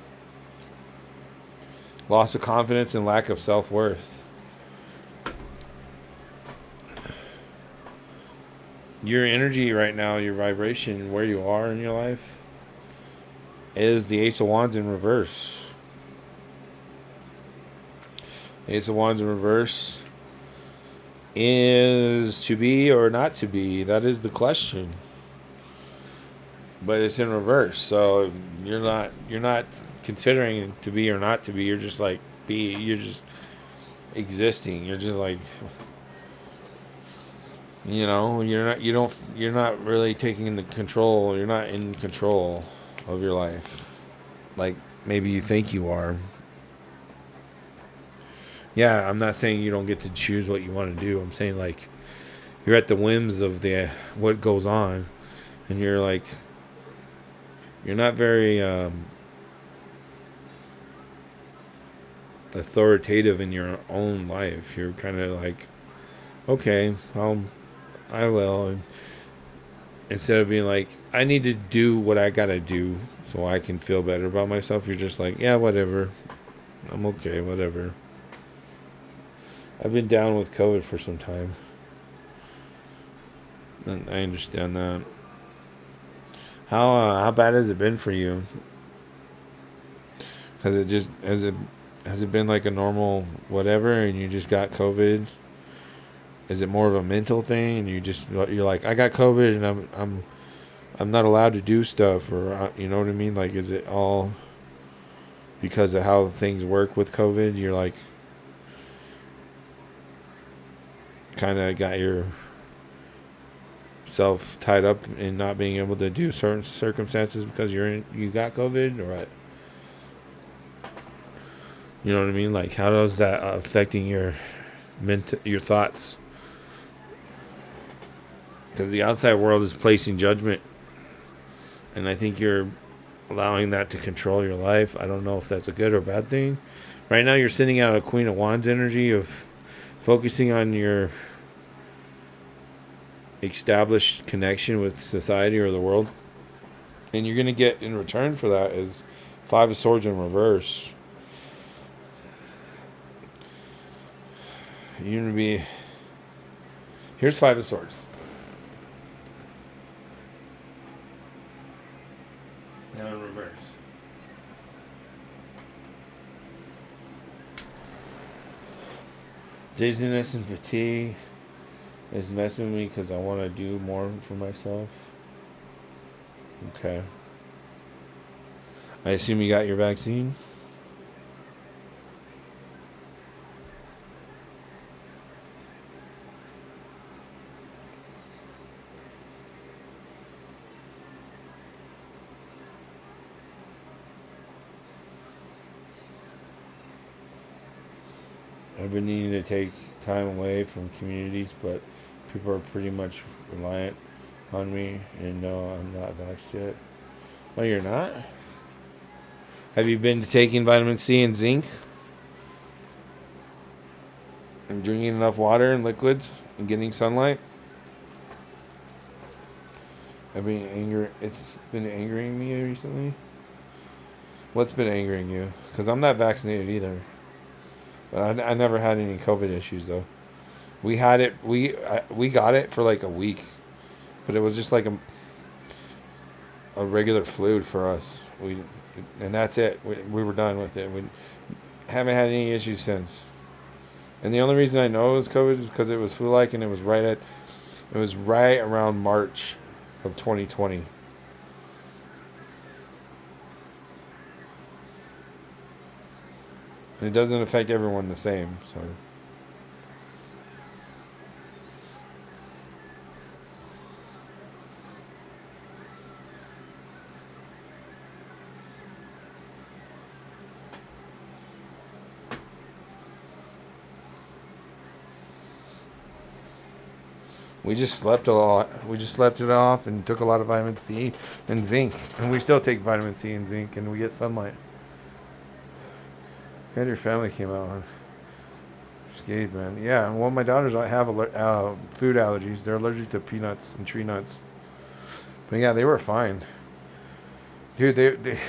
loss of confidence and lack of self-worth. Your energy right now, your vibration, where you are in your life, is the Ace of Wands in reverse. Ace of Wands in reverse is to be or not to be. That is the question. But it's in reverse, so you're not considering to be or not to be. You're just like be. You're just existing. You're just like, you know, you're not really taking the control. You're not in control of your life, like maybe you think you are. Yeah, I'm not saying you don't get to choose what you want to do. I'm saying like you're at the whims of what goes on, and you're like, you're not very authoritative in your own life. You're kind of like, okay, I will. And instead of being like, I need to do what I gotta do so I can feel better about myself, you're just like, yeah, whatever. I'm okay, whatever. I've been down with COVID for some time. And I understand that. How bad has it been for you? Has it been like a normal whatever, and you just got COVID? Is it more of a mental thing, and you're like, I got COVID, and I'm not allowed to do stuff, or you know what I mean? Like, is it all because of how things work with COVID? You're like, kind of got your self tied up in not being able to do certain circumstances because you got COVID, or what? You know what I mean? Like, how does that affecting your thoughts? Because the outside world is placing judgment, and I think you're allowing that to control your life. I don't know if that's a good or bad thing. Right now, you're sending out a Queen of Wands energy of focusing on your established connection with society or the world, and you're going to get in return for that is Five of Swords in reverse. You're going to be, here's Five of Swords. Now in reverse. Dizziness and fatigue is messing with me because I want to do more for myself. Okay. I assume you got your vaccine? I've been needing to take time away from communities, but people are pretty much reliant on me, and no, I'm not vaxxed yet. Oh, you're not? Have you been taking vitamin C and zinc? And drinking enough water and liquids? And getting sunlight? It's been angering me recently? What's been angering you? Because I'm not vaccinated either. But I never had any COVID issues, though. We got it for like a week. but it was just like a regular flu for us. And that's it. We were done with it. We haven't had any issues since. And the only reason I know it was COVID is because it was flu-like, and it was right around March of 2020. And it doesn't affect everyone the same, so. We just slept a lot. We just slept it off and took a lot of vitamin C and zinc. And we still take vitamin C and zinc, and we get sunlight. And your family came out. Scared, man. Yeah, well, my daughters have food allergies. They're allergic to peanuts and tree nuts. But yeah, they were fine. Dude, they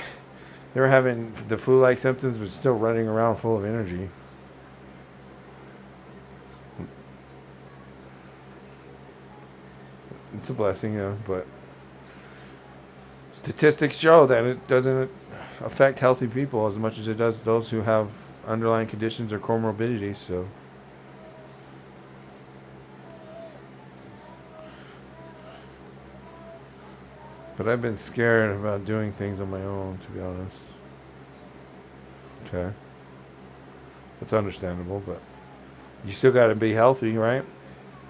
were having the flu-like symptoms, but still running around full of energy. It's a blessing, yeah, but statistics show that it doesn't affect healthy people as much as it does those who have underlying conditions or comorbidities, so. But I've been scared about doing things on my own, to be honest. Okay. That's understandable, but you still got to be healthy, right?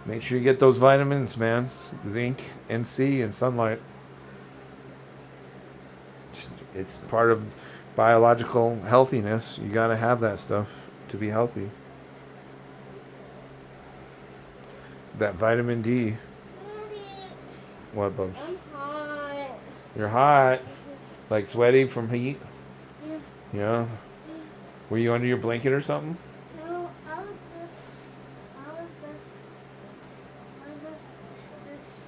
Make sure you get those vitamins, man. Zinc and C and sunlight. It's part of biological healthiness. You got to have that stuff to be healthy. That vitamin D. What, Bubs? I'm hot. You're hot? Like sweaty from heat? Yeah. Yeah? Were you under your blanket or something? No, I was this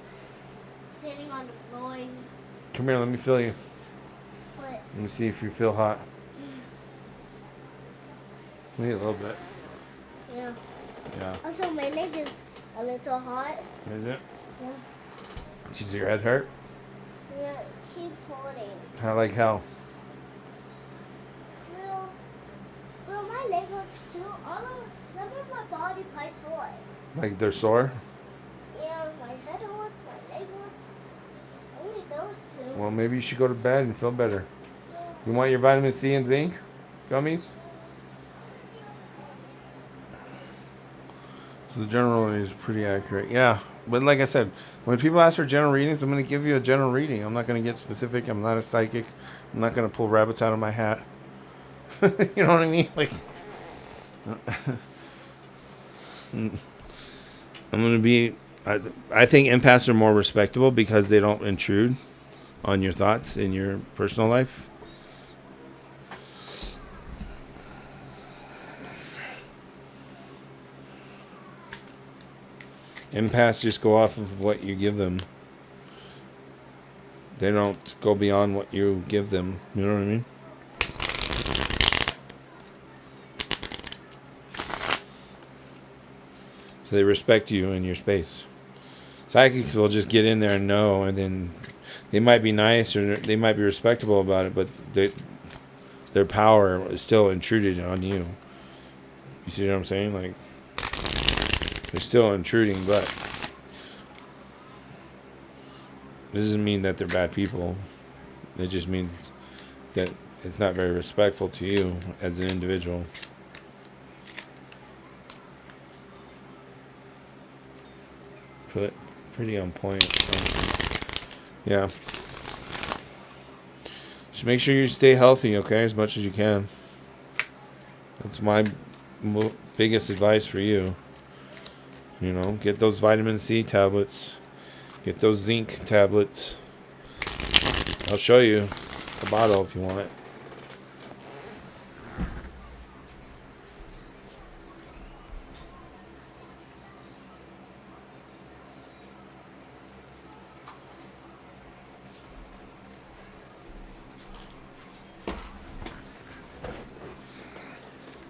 sitting on the floor. Come here, let me feel you. What? Let me see if you feel hot. Maybe a little bit. Yeah. Yeah. Also, my leg is a little hot. Is it? Yeah. Does your head hurt? Yeah, it keeps holding. How, like how? Well, my leg hurts too. Some of my body parts hurt. Like they're sore? Yeah, my head hurts, my leg hurts. Only those two. Well, maybe you should go to bed and feel better. You want your vitamin C and zinc gummies? So the general reading is pretty accurate. Yeah, but like I said, when people ask for general readings, I'm going to give you a general reading. I'm not going to get specific. I'm not a psychic. I'm not going to pull rabbits out of my hat. You know what I mean? Like, I'm going to be... I think empaths are more respectable because they don't intrude on your thoughts in your personal life. Empaths just go off of what you give them. They don't go beyond what you give them. You know what I mean? So they respect you in your space. Psychics will just get in there and know, and then they might be nice or they might be respectable about it, but their power is still intruded on you. You see what I'm saying? Like, they're still intruding, but it doesn't mean that they're bad people. It just means that it's not very respectful to you as an individual. Pretty on point. Yeah. Just make sure you stay healthy, okay, as much as you can. That's my biggest advice for you. You know, get those vitamin C tablets. Get those zinc tablets. I'll show you the bottle if you want it.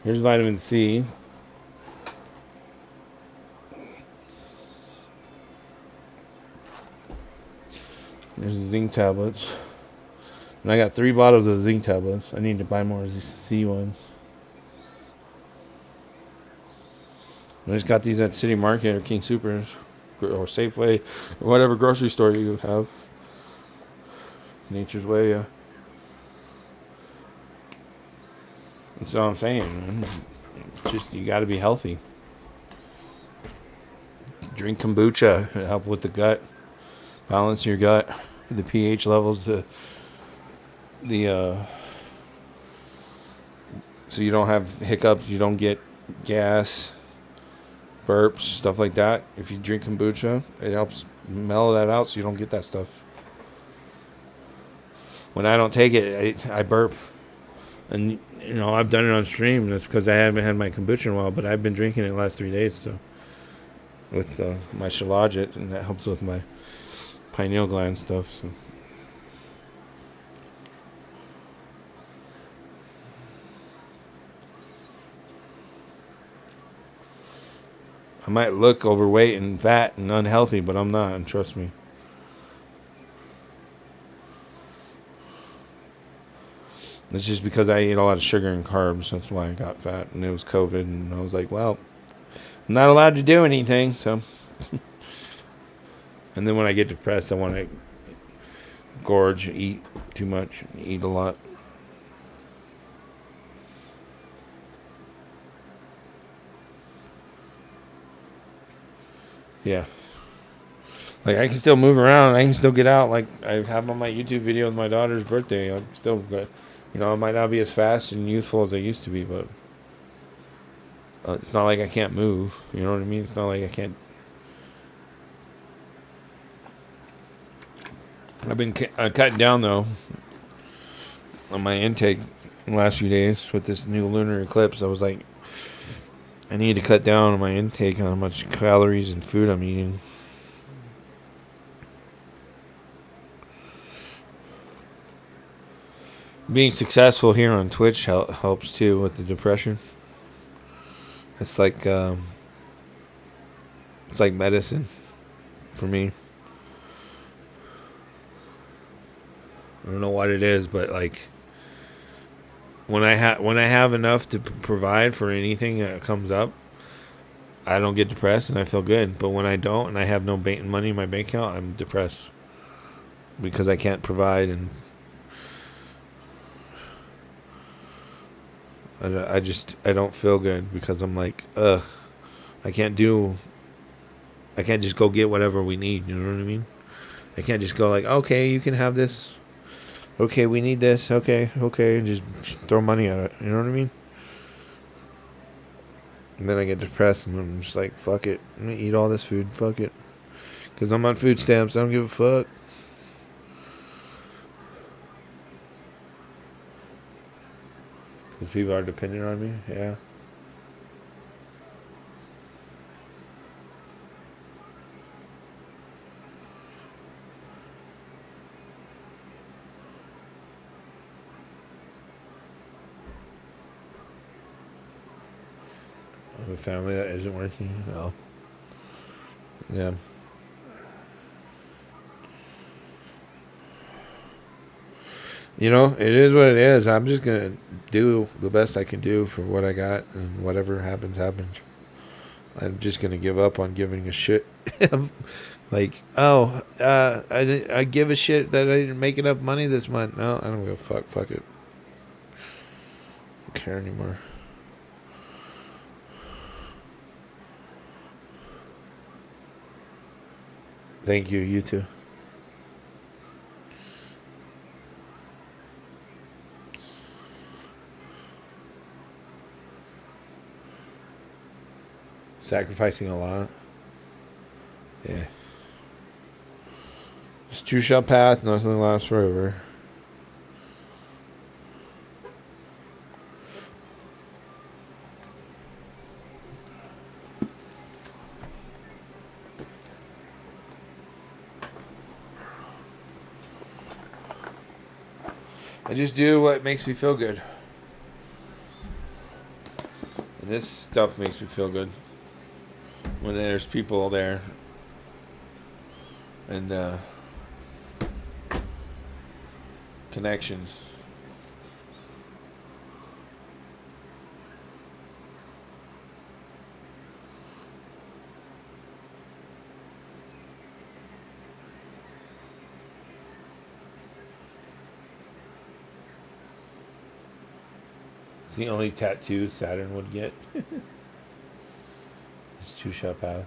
Here's vitamin C. There's the zinc tablets. And I got 3 bottles of zinc tablets. I need to buy more Z ones. I just got these at City Market or King Supers or Safeway or whatever grocery store you have. Nature's Way, yeah. That's what I'm saying, man. Just, you got to be healthy. Drink kombucha. It help with the gut. Balance your gut. The pH levels. So you don't have hiccups. You don't get gas, burps, stuff like that. If you drink kombucha, it helps mellow that out so you don't get that stuff. When I don't take it, I burp. And, I've done it on stream. That's because I haven't had my kombucha in a while, but I've been drinking it the last 3 days. So with my shilajit, and that helps with my pineal gland stuff. So. I might look overweight and fat and unhealthy, but I'm not, and trust me. It's just because I ate a lot of sugar and carbs. That's why I got fat. And it was COVID. And I was like, well, I'm not allowed to do anything. So, and then when I get depressed, I want to gorge, eat too much, eat a lot. Yeah. Like, I can still move around. I can still get out. Like, I have on my YouTube video with my daughter's birthday. I'm still good. I might not be as fast and youthful as I used to be, but it's not like I can't move. You know what I mean? It's not like I can't. I've been cutting down, though, on my intake the last few days with this new lunar eclipse. I was like, I need to cut down on my intake on how much calories and food I'm eating. Being successful here on Twitch helps too with the depression. It's like medicine for me. I don't know what it is, but like when I have enough to provide for anything that comes up, I don't get depressed and I feel good. But when I don't and I have no money in my bank account, I'm depressed because I can't provide, and I don't feel good because I'm like, I can't just go get whatever we need. You know what I mean? I can't just go like, okay, you can have this. Okay, we need this. Okay, and just throw money at it. You know what I mean? And then I get depressed and I'm just like, fuck it. I'm gonna eat all this food. Fuck it. Because I'm on food stamps. I don't give a fuck. Because people are dependent on me. Yeah. I have a family that isn't working. No. Yeah. It is what it is. I'm just going to do the best I can do for what I got, and whatever happens, happens. I'm just going to give up on giving a shit. Like, I give a shit that I didn't make enough money this month. No, I don't give a fuck. Fuck it. I don't care anymore. Thank you. You too. Sacrificing a lot. Yeah. This too shall pass, nothing lasts forever. I just do what makes me feel good. And this stuff makes me feel good. When there's people there. And connections. It's the only tattoo Saturn would get. His two-shot pass.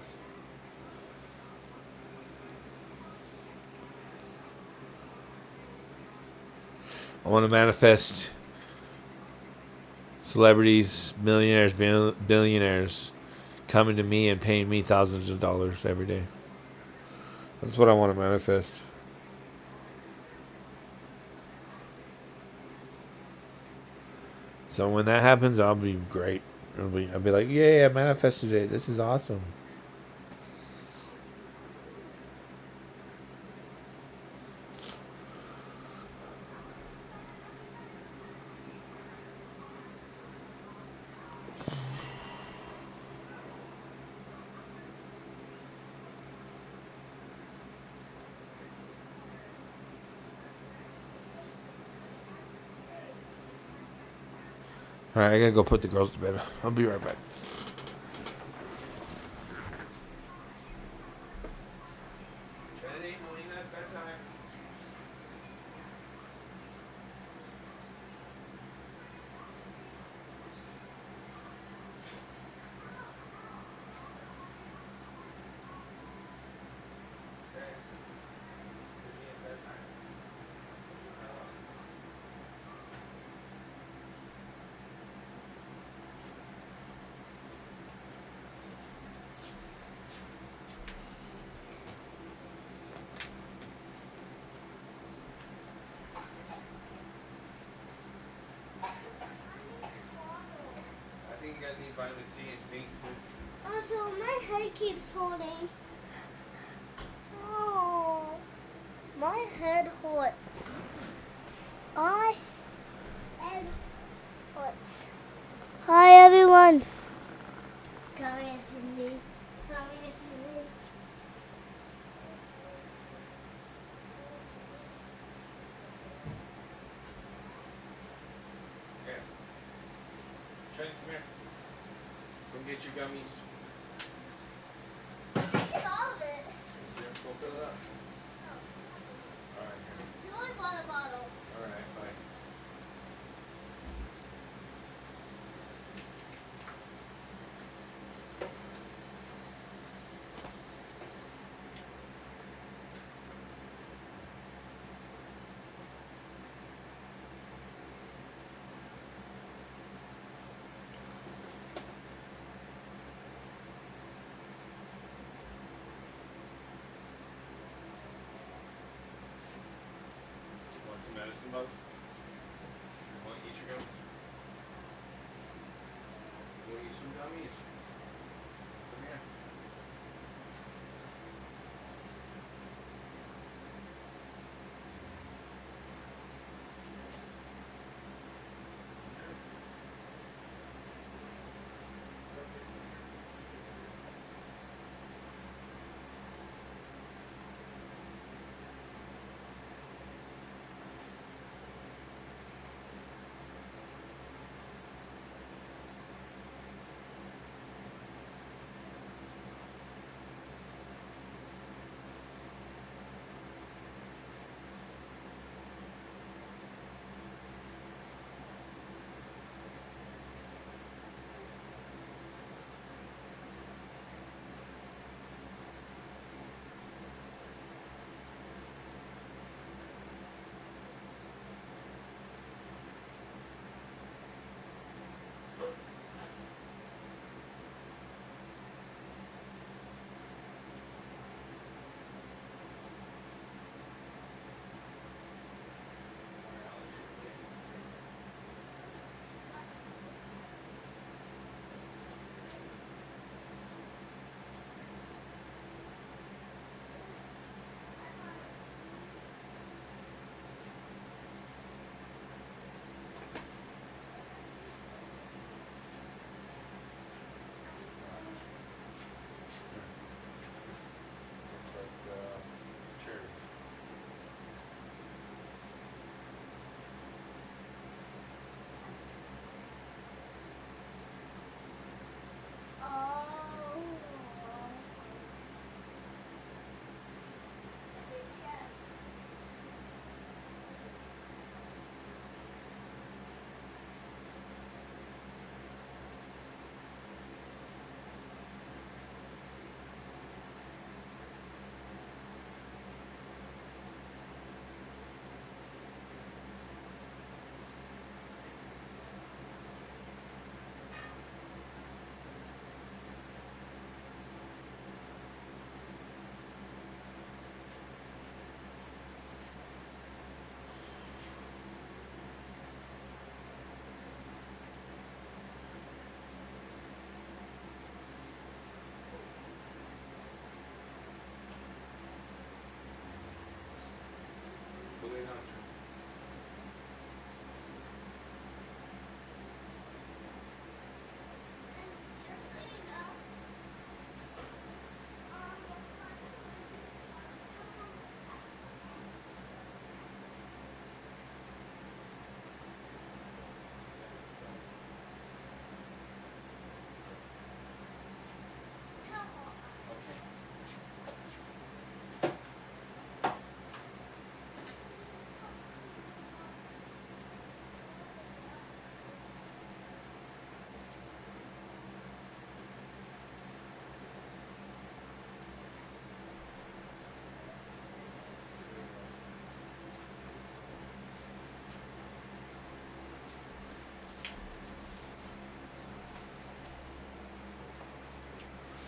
I want to manifest celebrities, millionaires, billionaires coming to me and paying me thousands of dollars every day. That's what I want to manifest. So when that happens, I'll be great. I'll be like, yeah, I manifested it. This is awesome. All right, I gotta go put the girls to bed. I'll be right back. Trinity, Melina, bedtime. Okay. It's bedtime. I think you guys need vitamin C and zinc too. Also, my head keeps hurting. Oh, my head hurts. My head hurts. Hi, everyone. Come here if you need. Come here if you need. Okay. Trent, come here. Come get your gummies. Get all of it. Go fill it up. All right. It's only water bottle. All right. Bye. Want some medicine, bud? Want to eat your gummies? You want to eat some gummies? Come here.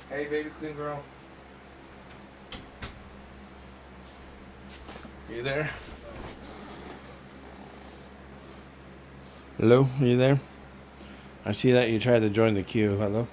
Hey, baby queen girl. You there? Hello, are you there? I see that you tried to join the queue. Hello?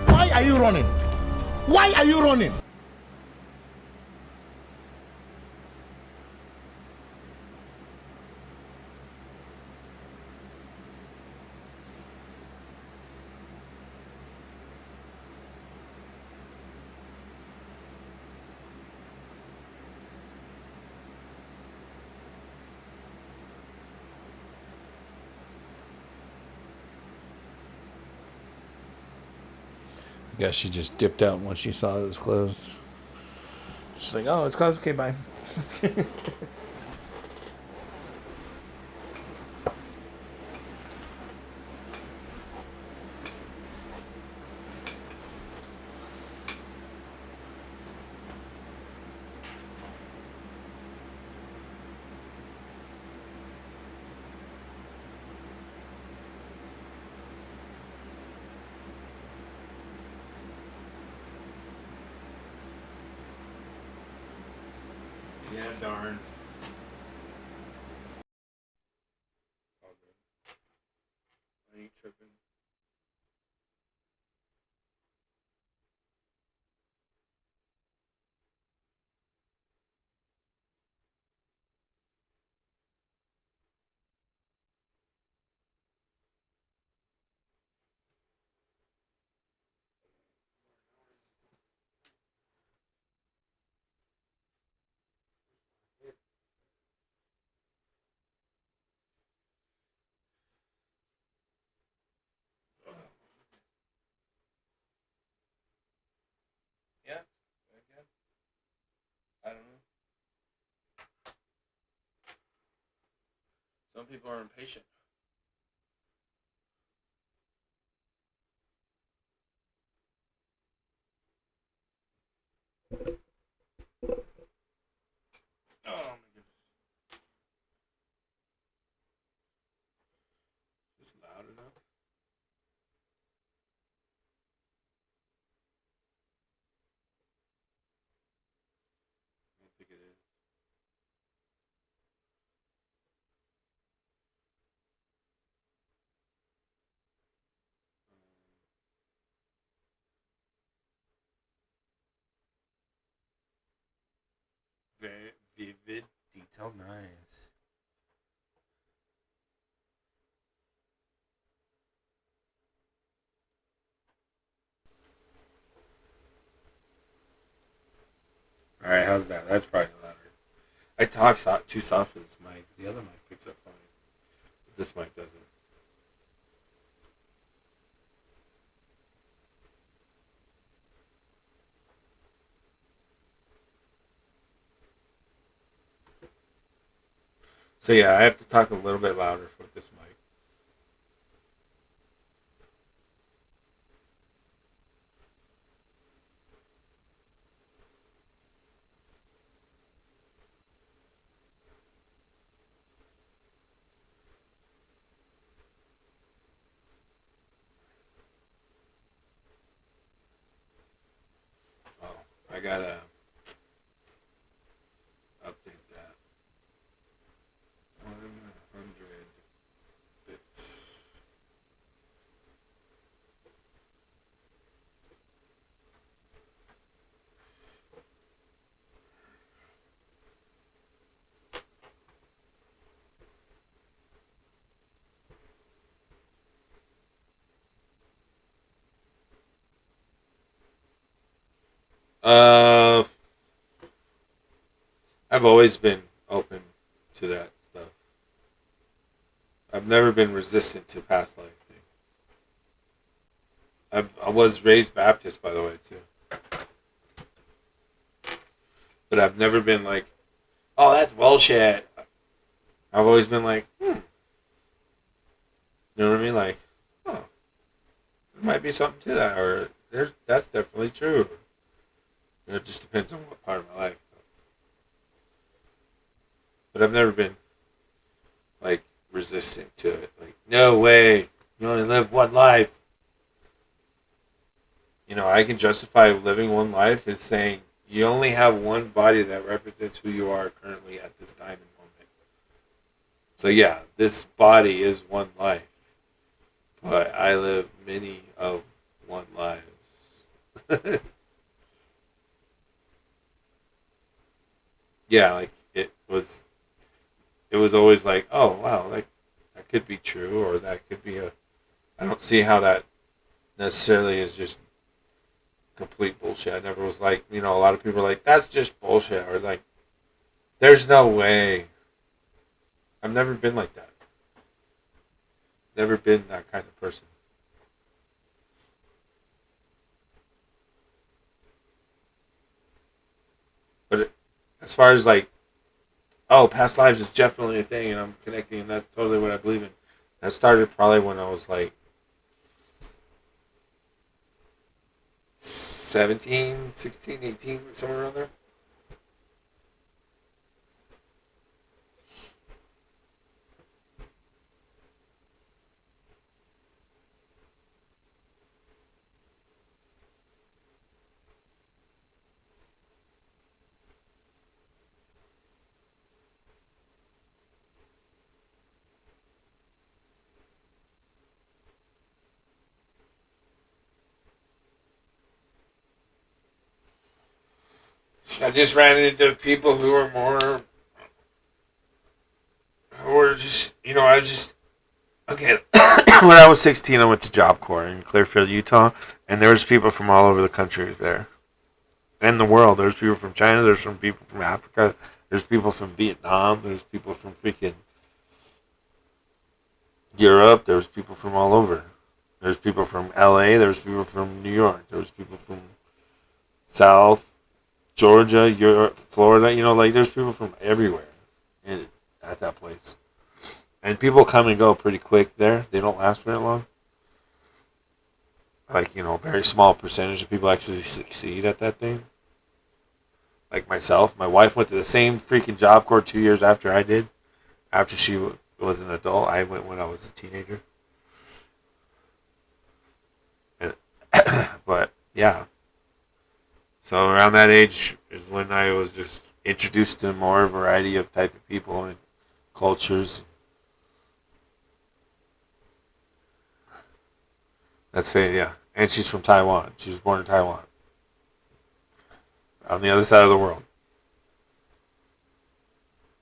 Why are you running? Why are you running? Guess she just dipped out once she saw it was closed. She's like, oh, it's closed. Okay, bye. Yeah, darn. I ain't tripping. Yeah, again. I don't know. Some people are impatient. Oh my goodness. Is this loud enough? I don't think it is. Very vivid, detailed, nice. All right, how's that? That's probably louder. I talk too soft for this mic. The other mic picks up fine. But this mic doesn't. So yeah, I have to talk a little bit louder for this mic. Oh, I gotta update that. 100 bits. Uh, I've always been open to that stuff. I've never been resistant to past life things. I was raised Baptist, by the way, too. But I've never been like, oh, that's bullshit. I've always been like, You know what I mean? Like, oh, there might be something to that, or that's definitely true. It just depends on what part of my life. But I've never been like resistant to it. Like, no way, you only live one life. I can justify living one life as saying you only have one body that represents who you are currently at this time and moment. So yeah, this body is one life, but I live many of one lives. Yeah, like it was always like, oh wow, like that could be true, or that could be a. I don't see how that necessarily is just complete bullshit. I never was like, a lot of people are like, that's just bullshit, or like, there's no way. I've never been like that. Never been that kind of person. But as far as like, oh, past lives is definitely a thing, and I'm connecting, and that's totally what I believe in. That started probably when I was like 17, 16, 18, somewhere around there. I just ran into people who were more, who were just, I was just, okay. When I was 16, I went to Job Corps in Clearfield, Utah, and there was people from all over the country there. And the world. There's people from China, there's some people from Africa, there's people from Vietnam, there's people from freaking Europe, there's people from all over. There's people from LA, there's people from New York, there's people from South Georgia, Europe, Florida, like there's people from everywhere at that place. And people come and go pretty quick there. They don't last very long. Like, a very small percentage of people actually succeed at that thing. Like myself. My wife went to the same freaking Job Corps 2 years after I did. After she was an adult. I went when I was a teenager. And, but, yeah. So around that age is when I was just introduced to more variety of type of people and cultures. That's fair, yeah. And she's from Taiwan. She was born in Taiwan. On the other side of the world.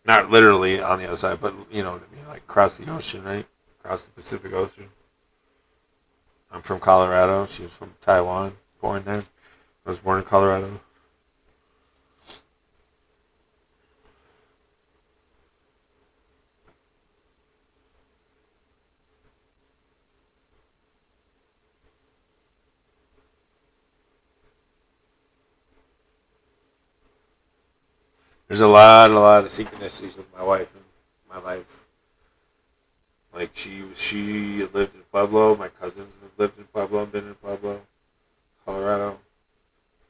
Not literally on the other side, but you know what I mean, like across the ocean, right? Across the Pacific Ocean. I'm from Colorado. She was from Taiwan. Born there. I was born in Colorado. There's a lot of synchronicities with my wife in my life. Like she lived in Pueblo. My cousins have lived in Pueblo. Been in Pueblo, Colorado.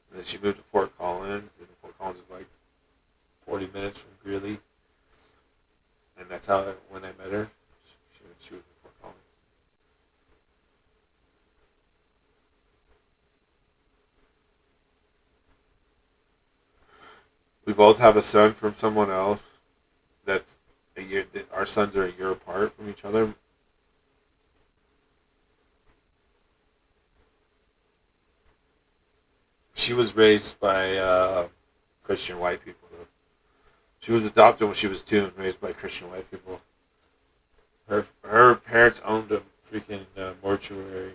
And then she moved to Fort Collins, and Fort Collins is like 40 minutes from Greeley. And that's when I met her. She was in Fort Collins. We both have a son from someone else. That's a year. Our sons are a year apart from each other. She was raised by Christian white people. Though. She was adopted when she was 2 and raised by Christian white people. Her parents owned a freaking mortuary,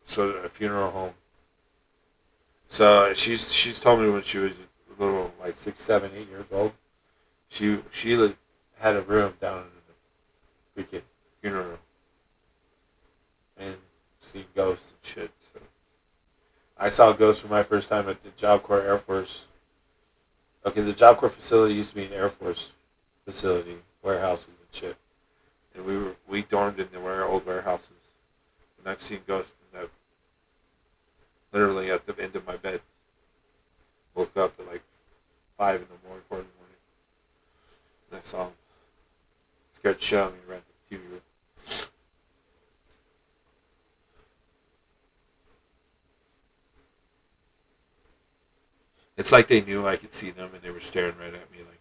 so a funeral home. So she's told me when she was a little like 6, 7, 8 years old, had a room down in the freaking funeral room, seen ghosts and shit. So. I saw ghosts for my first time at the Job Corps Air Force. Okay, the Job Corps facility used to be an Air Force facility, warehouses and shit. And we dormed in the old warehouses. And I've seen ghosts in that, literally at the end of my bed. Woke up at like 5 in the morning, 4 in the morning. And I saw them. Scared shit out of me and ran to the TV room. It's like they knew I could see them and they were staring right at me. Like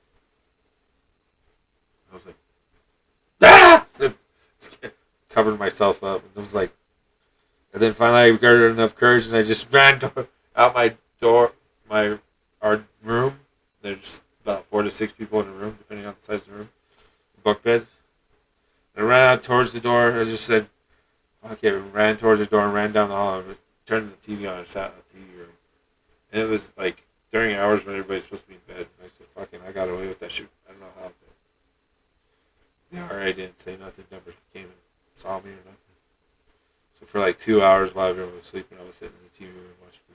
I was like, ah! Covered myself up, and it was like, and then finally I gathered enough courage and I just ran out my door, our room. There's about 4 to 6 people in the room, depending on the size of the room. Bunk bed. I ran out towards the door. I just said, okay, ran towards the door and ran down the hall. I turned the TV on and sat in the TV room. And it was like during hours when everybody's supposed to be in bed. And I said, fucking, I got away with that shit. I don't know how. But the RA didn't say nothing, never came and saw me or nothing. So for like 2 hours while everyone was sleeping, I was sitting in the TV room watching TV.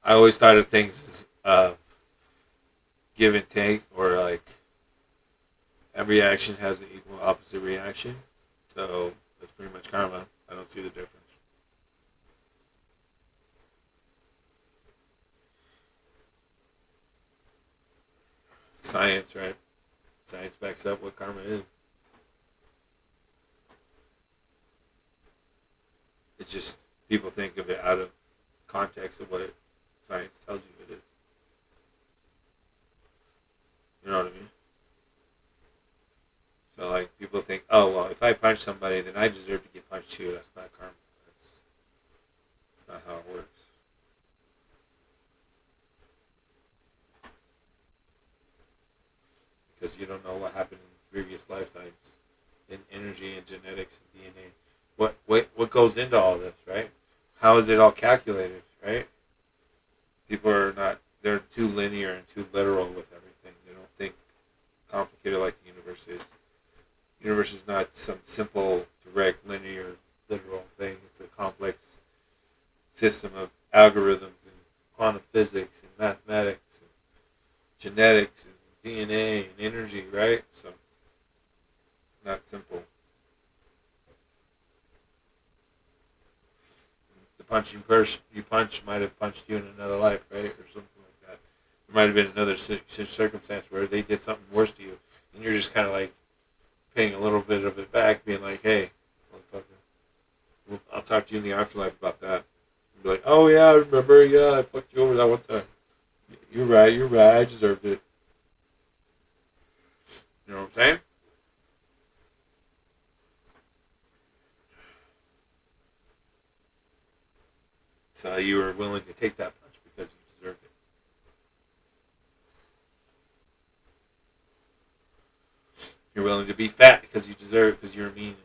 I always thought of things as give and take, or like every action has an equal opposite reaction. So that's pretty much karma. I don't see the difference. Science, right? Science backs up what karma is. It's just people think of it out of context of what science tells you it is. You know what I mean? So like people think, oh well, if I punch somebody, then I deserve to get punched too. That's not karma. That's not how it works. Because you don't know what happened in previous lifetimes, in energy and genetics and DNA. What goes into all this, right? How is it all calculated, right? People are not, they're too linear and too literal with everything. They don't think complicated like the universe is. The universe is not some simple, direct, linear, literal thing. It's a complex system of algorithms and quantum physics and mathematics and genetics and DNA and energy, right? So it's not simple. The punch you punch might have punched you in another life, right, or something like that. There might have been another circumstance where they did something worse to you, and you're just kind of like paying a little bit of it back, being like, "Hey, motherfucker, I'll talk to you in the afterlife about that." And be like, "Oh yeah, I remember. Yeah, I fucked you over that one time. You're right. I deserved it." You know what I'm saying? So you were willing to take that punch because you deserved it. You're willing to be fat because you deserve it, because you're mean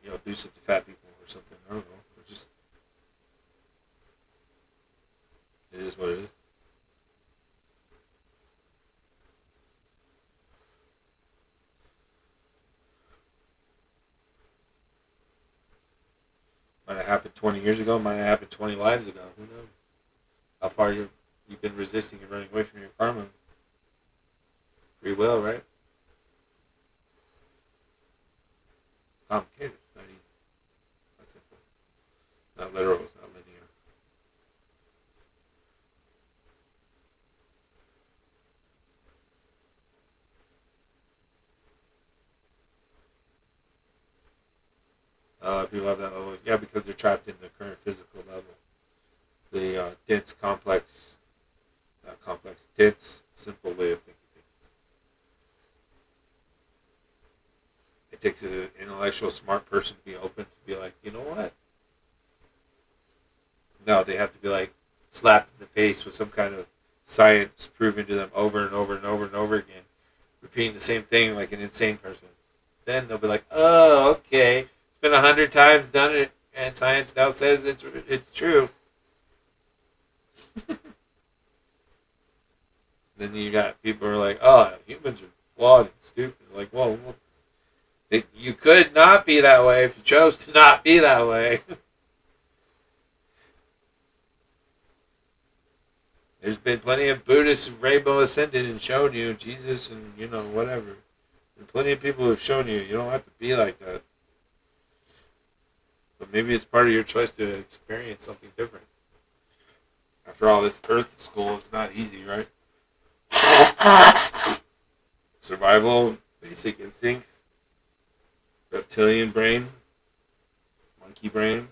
and abusive to fat people or something. I don't know. It is what it is. Might have happened 20 years ago. Might have happened 20 lives ago. Who knows? How far you've been resisting and running away from your karma. Free will, right? Complicated. It's not easy. Not simple. Not literal. It's not linear. People have that level. Yeah, because they're trapped in the current physical level. The dense, dense, simple way of thinking things. It takes an intellectual, smart person to be open to be like, you know what? No, they have to be like slapped in the face with some kind of science proven to them over and over and over and over again, repeating the same thing like an insane person. Then they'll be like, "Oh, okay, it's been 100 times done it, and science now says it's true." Then you got people who are like, "Oh, humans are flawed and stupid." Like, well, you could not be that way if you chose to not be that way. There's been plenty of Buddhists who've rainbow ascended and shown you Jesus and, whatever. And plenty of people who've shown you don't have to be like that. But maybe it's part of your choice to experience something different. After all, this Earth school is not easy, right? Survival, basic instincts, reptilian brain, monkey brain,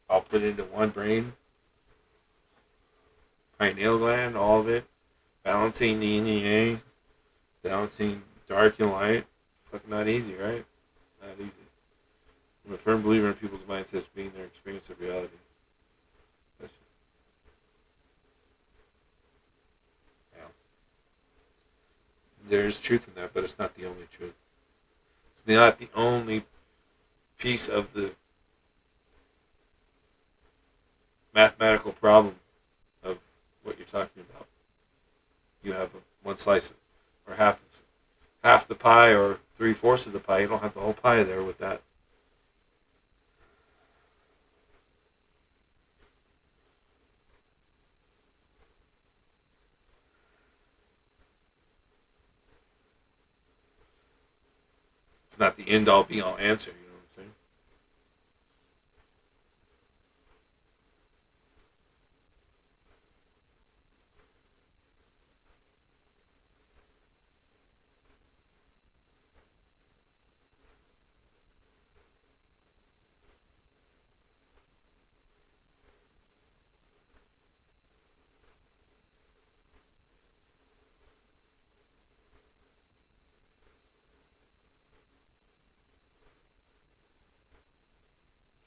all put into one brain. Pineal gland, all of it. Balancing the yin and yang. Balancing dark and light. Fucking not easy, right? Not easy. I'm a firm believer in people's mindsets being their experience of reality. Yeah. There's truth in that, but it's not the only truth. It's not the only piece of the mathematical problem of what you're talking about. You have one slice or half the pie or 3/4 of the pie. You don't have the whole pie there with that. It's not the end all be all answer, you know what I'm saying?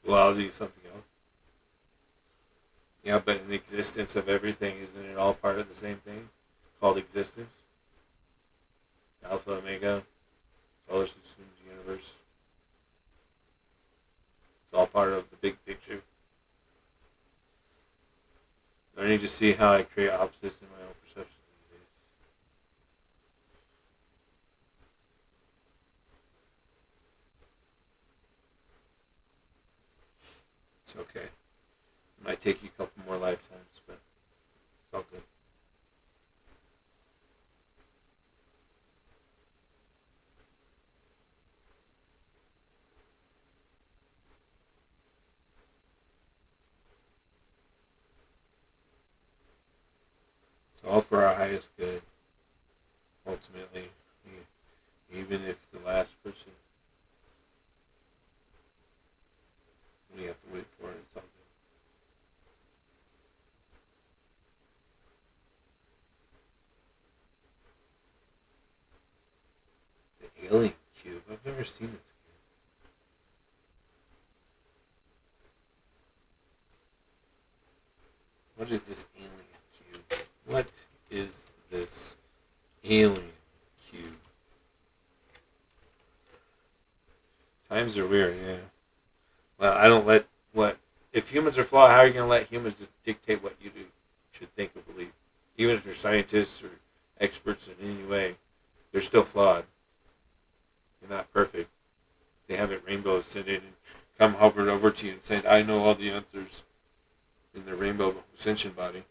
Well, I'll do something else. Yeah, but in the existence of everything, isn't it all part of the same thing called existence? Alpha, Omega, solar systems, universe. It's all part of the big picture. Learning to see how I create opposites in my own perception these days. It's okay. It might take you a couple more lifetimes, but it's all good. It's all for our highest good, ultimately. Even if the last person we have to wait for it, it's all good. The alien cube. I've never seen this cube. What is this alien cube? What is this alien cube? Times are weird, yeah. Well, I don't let what if humans are flawed. How are you going to let humans just dictate what you should think or believe? Even if they're scientists or experts in any way, they're still flawed. They're not perfect. They haven't rainbow ascended and come hovered over to you and said, "I know all the answers," in the rainbow ascension body.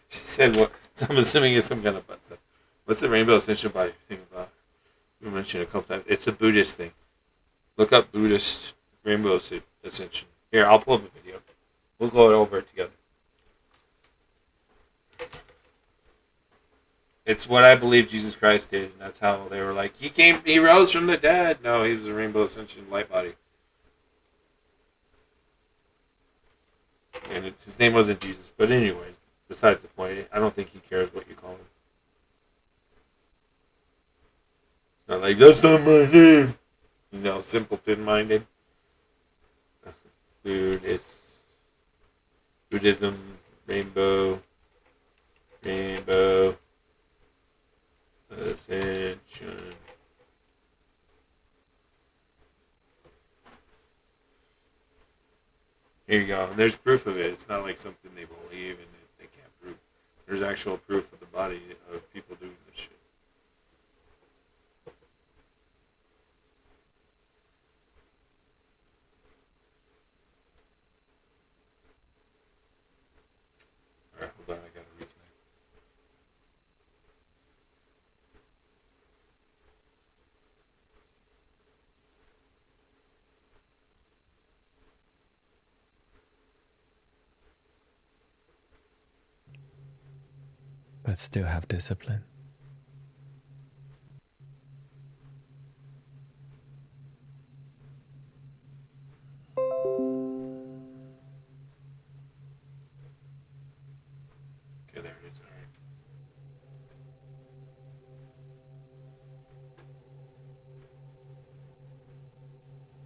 She said, "What?" So I'm assuming it's some kind of butt stuff. What's the rainbow ascension body thing about? You mentioned it a couple times. It's a Buddhist thing. Look up Buddhist rainbow ascension. Here, I'll pull up a video. We'll go over it together. It's what I believe Jesus Christ did, and that's how they were like, he rose from the dead. No, he was a rainbow ascension light body. And his name wasn't Jesus. But anyways, besides the point, I don't think he cares what you call him. It's not like, that's not my name. You know, simpleton-minded. Dude, it's Buddhism, rainbow, ascension. Here you go. And there's proof of it. It's not like something they believe and they can't prove. There's actual proof of the body of people doing this shit. Alright, hold on. I gotta reconnect. But still have discipline. Okay, there it is.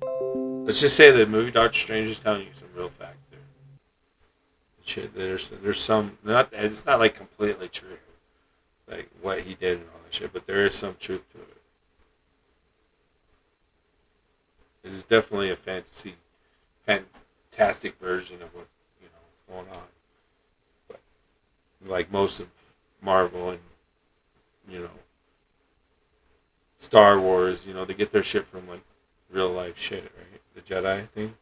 Alright. Let's just say the movie Doctor Strange is telling you some real facts there. Shit, there's some not. It's not like completely true, like what he did and all that shit. But there is some truth to it. It is definitely a fantastic version of what what's going on. But like most of Marvel and Star Wars, they get their shit from like real life shit, right? The Jedi thing.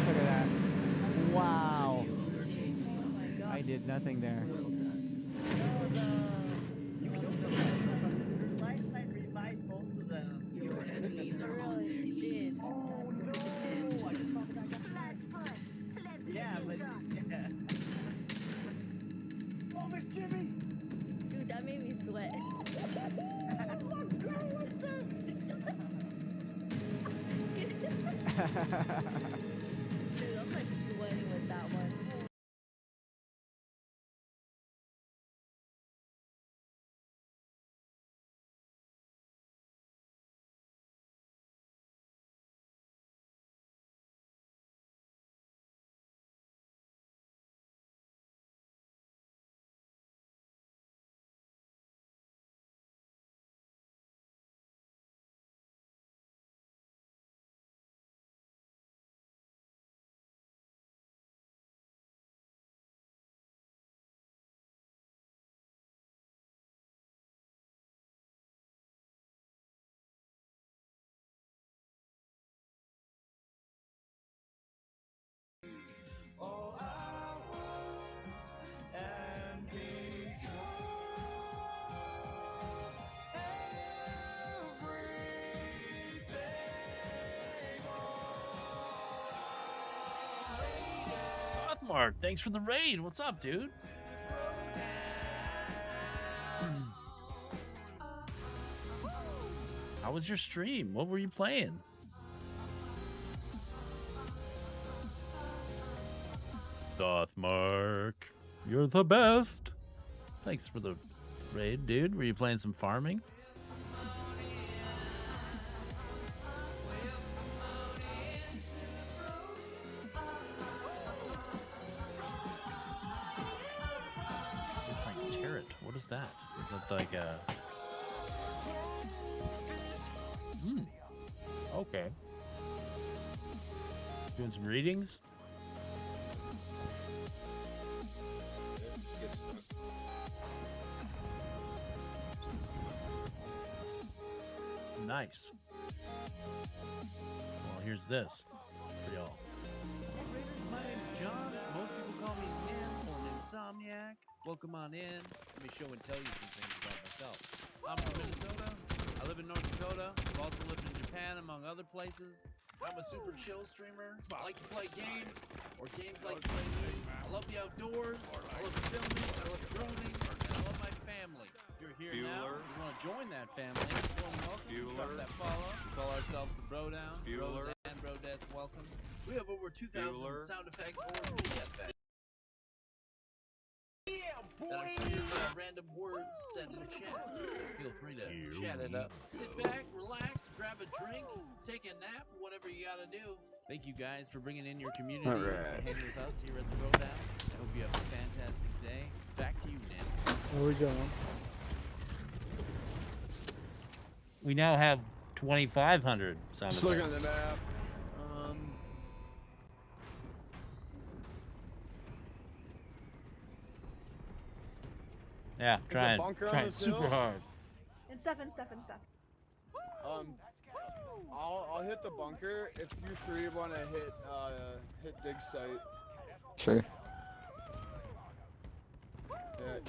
Look at that. Wow. I did nothing there. Yeah, but yeah. Oh, Miss Jimmy! Dude, that made me sweat. Dude, I'm like sweating with that one. Mark, thanks for the raid. What's up, dude? How was your stream? What were you playing? Thoth Mark, you're the best. Thanks for the raid, dude. Were you playing some farming? You're playing Tarot. What is that? Is that like a... Okay. Doing some readings? Nice. Well, here's this for y'all. My name's John. Most people call me Nim or Insomniac. Welcome on in. Let me show and tell you some things about myself. I'm from Minnesota. I live in North Dakota. I've also lived in Japan, among other places. I'm a super chill streamer. I like to play games, or games like to play me. I love the outdoors. I love filming. I love droning. And I love my family. If you're here now, if you want to join that family, you're welcome. Drop that follow. We call ourselves the Bro Down. Bros and Brodettes welcome. We have over 2,000 sound effects or media effects. That are shared by random words said in the chat. Feel free to chat it up. Sit back, relax, grab a drink, take a nap, whatever you gotta do. Thank you guys for bringing in your community and hanging with us here at the Road Out. I hope you have a fantastic day. Back to you, Nim. Where we going? We now have 2,500 sound Just look on effects. the map. Yeah, trying bunker on this super hill? hard. And stuff. I'll hit the bunker if you three want to hit dig site. Sure. Yeah.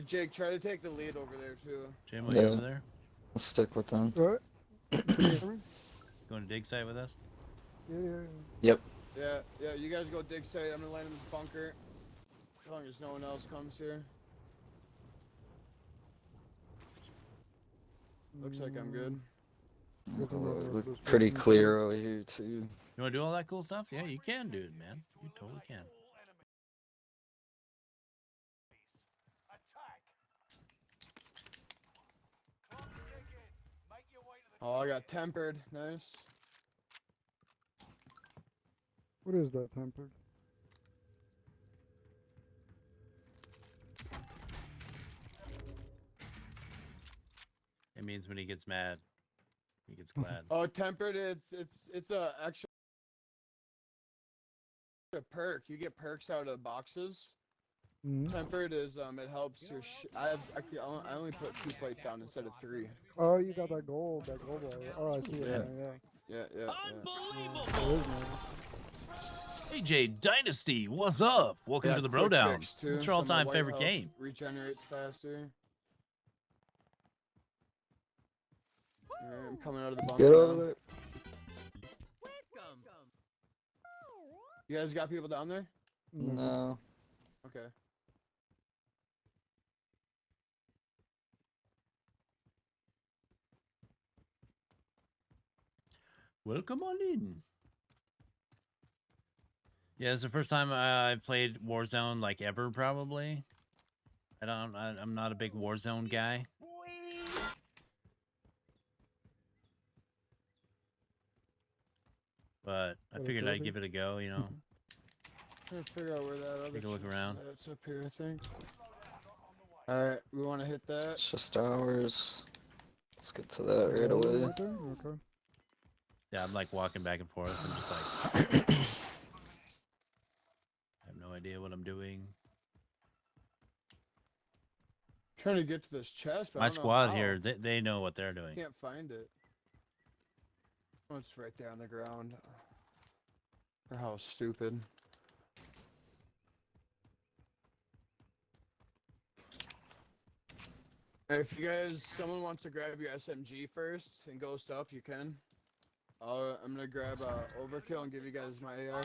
Jake, try to take the lead over there too. Jim, are you over there? I'll stick with them. What? Going to dig site with us? Yep. Yeah, you guys go dig site. I'm gonna land in this bunker. As long as no one else comes here. Looks like I'm good. Look pretty clear over here too. You want to do all that cool stuff? Yeah, you can do it, man. You totally can. Oh, I got tempered. Nice. What is that tempered? It means when he gets mad, he gets glad. Oh, tempered. It's a extra perk. You get perks out of boxes. Tempered is it helps your. I only put 2 plates on instead of 3. Oh, you got that gold bar. Oh, I see it. Yeah. Unbelievable! AJ Dynasty, what's up? Welcome to the Bro Down. What's your all-time favorite game? Regenerates faster. Alright, I'm coming out of the bunker. Get over there. You guys got people down there? No. Okay. Welcome on in. Yeah, it's the first time I played Warzone like ever, probably. I'm not a big Warzone guy. But I figured I'd give it a go, you know. Trying to figure out where that other. Take a look around. It's up here, I think. All right, we want to hit that. It's just ours. Let's get to that right away. Okay. Yeah, I'm like walking back and forth. I'm just like, I have no idea what I'm doing. Trying to get to this chest, but My I don't know squad how. here, they know what they're doing. Can't find it. Oh, it's right there on the ground. Or how stupid. If you guys, someone wants to grab your SMG first and ghost up, you can. I'm gonna grab overkill and give you guys my AR.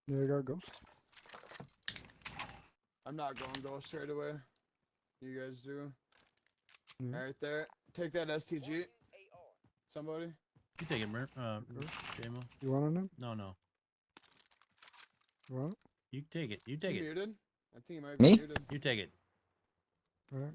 Yeah, I got ghost. I'm not going ghost right away. You guys do. Yeah. Right there. Take that STG. Somebody. You take it, Jamo. You want him? No, no. You want it? You take it. You Is take he it. muted? I think he might Me? be muted. You take it. Alright.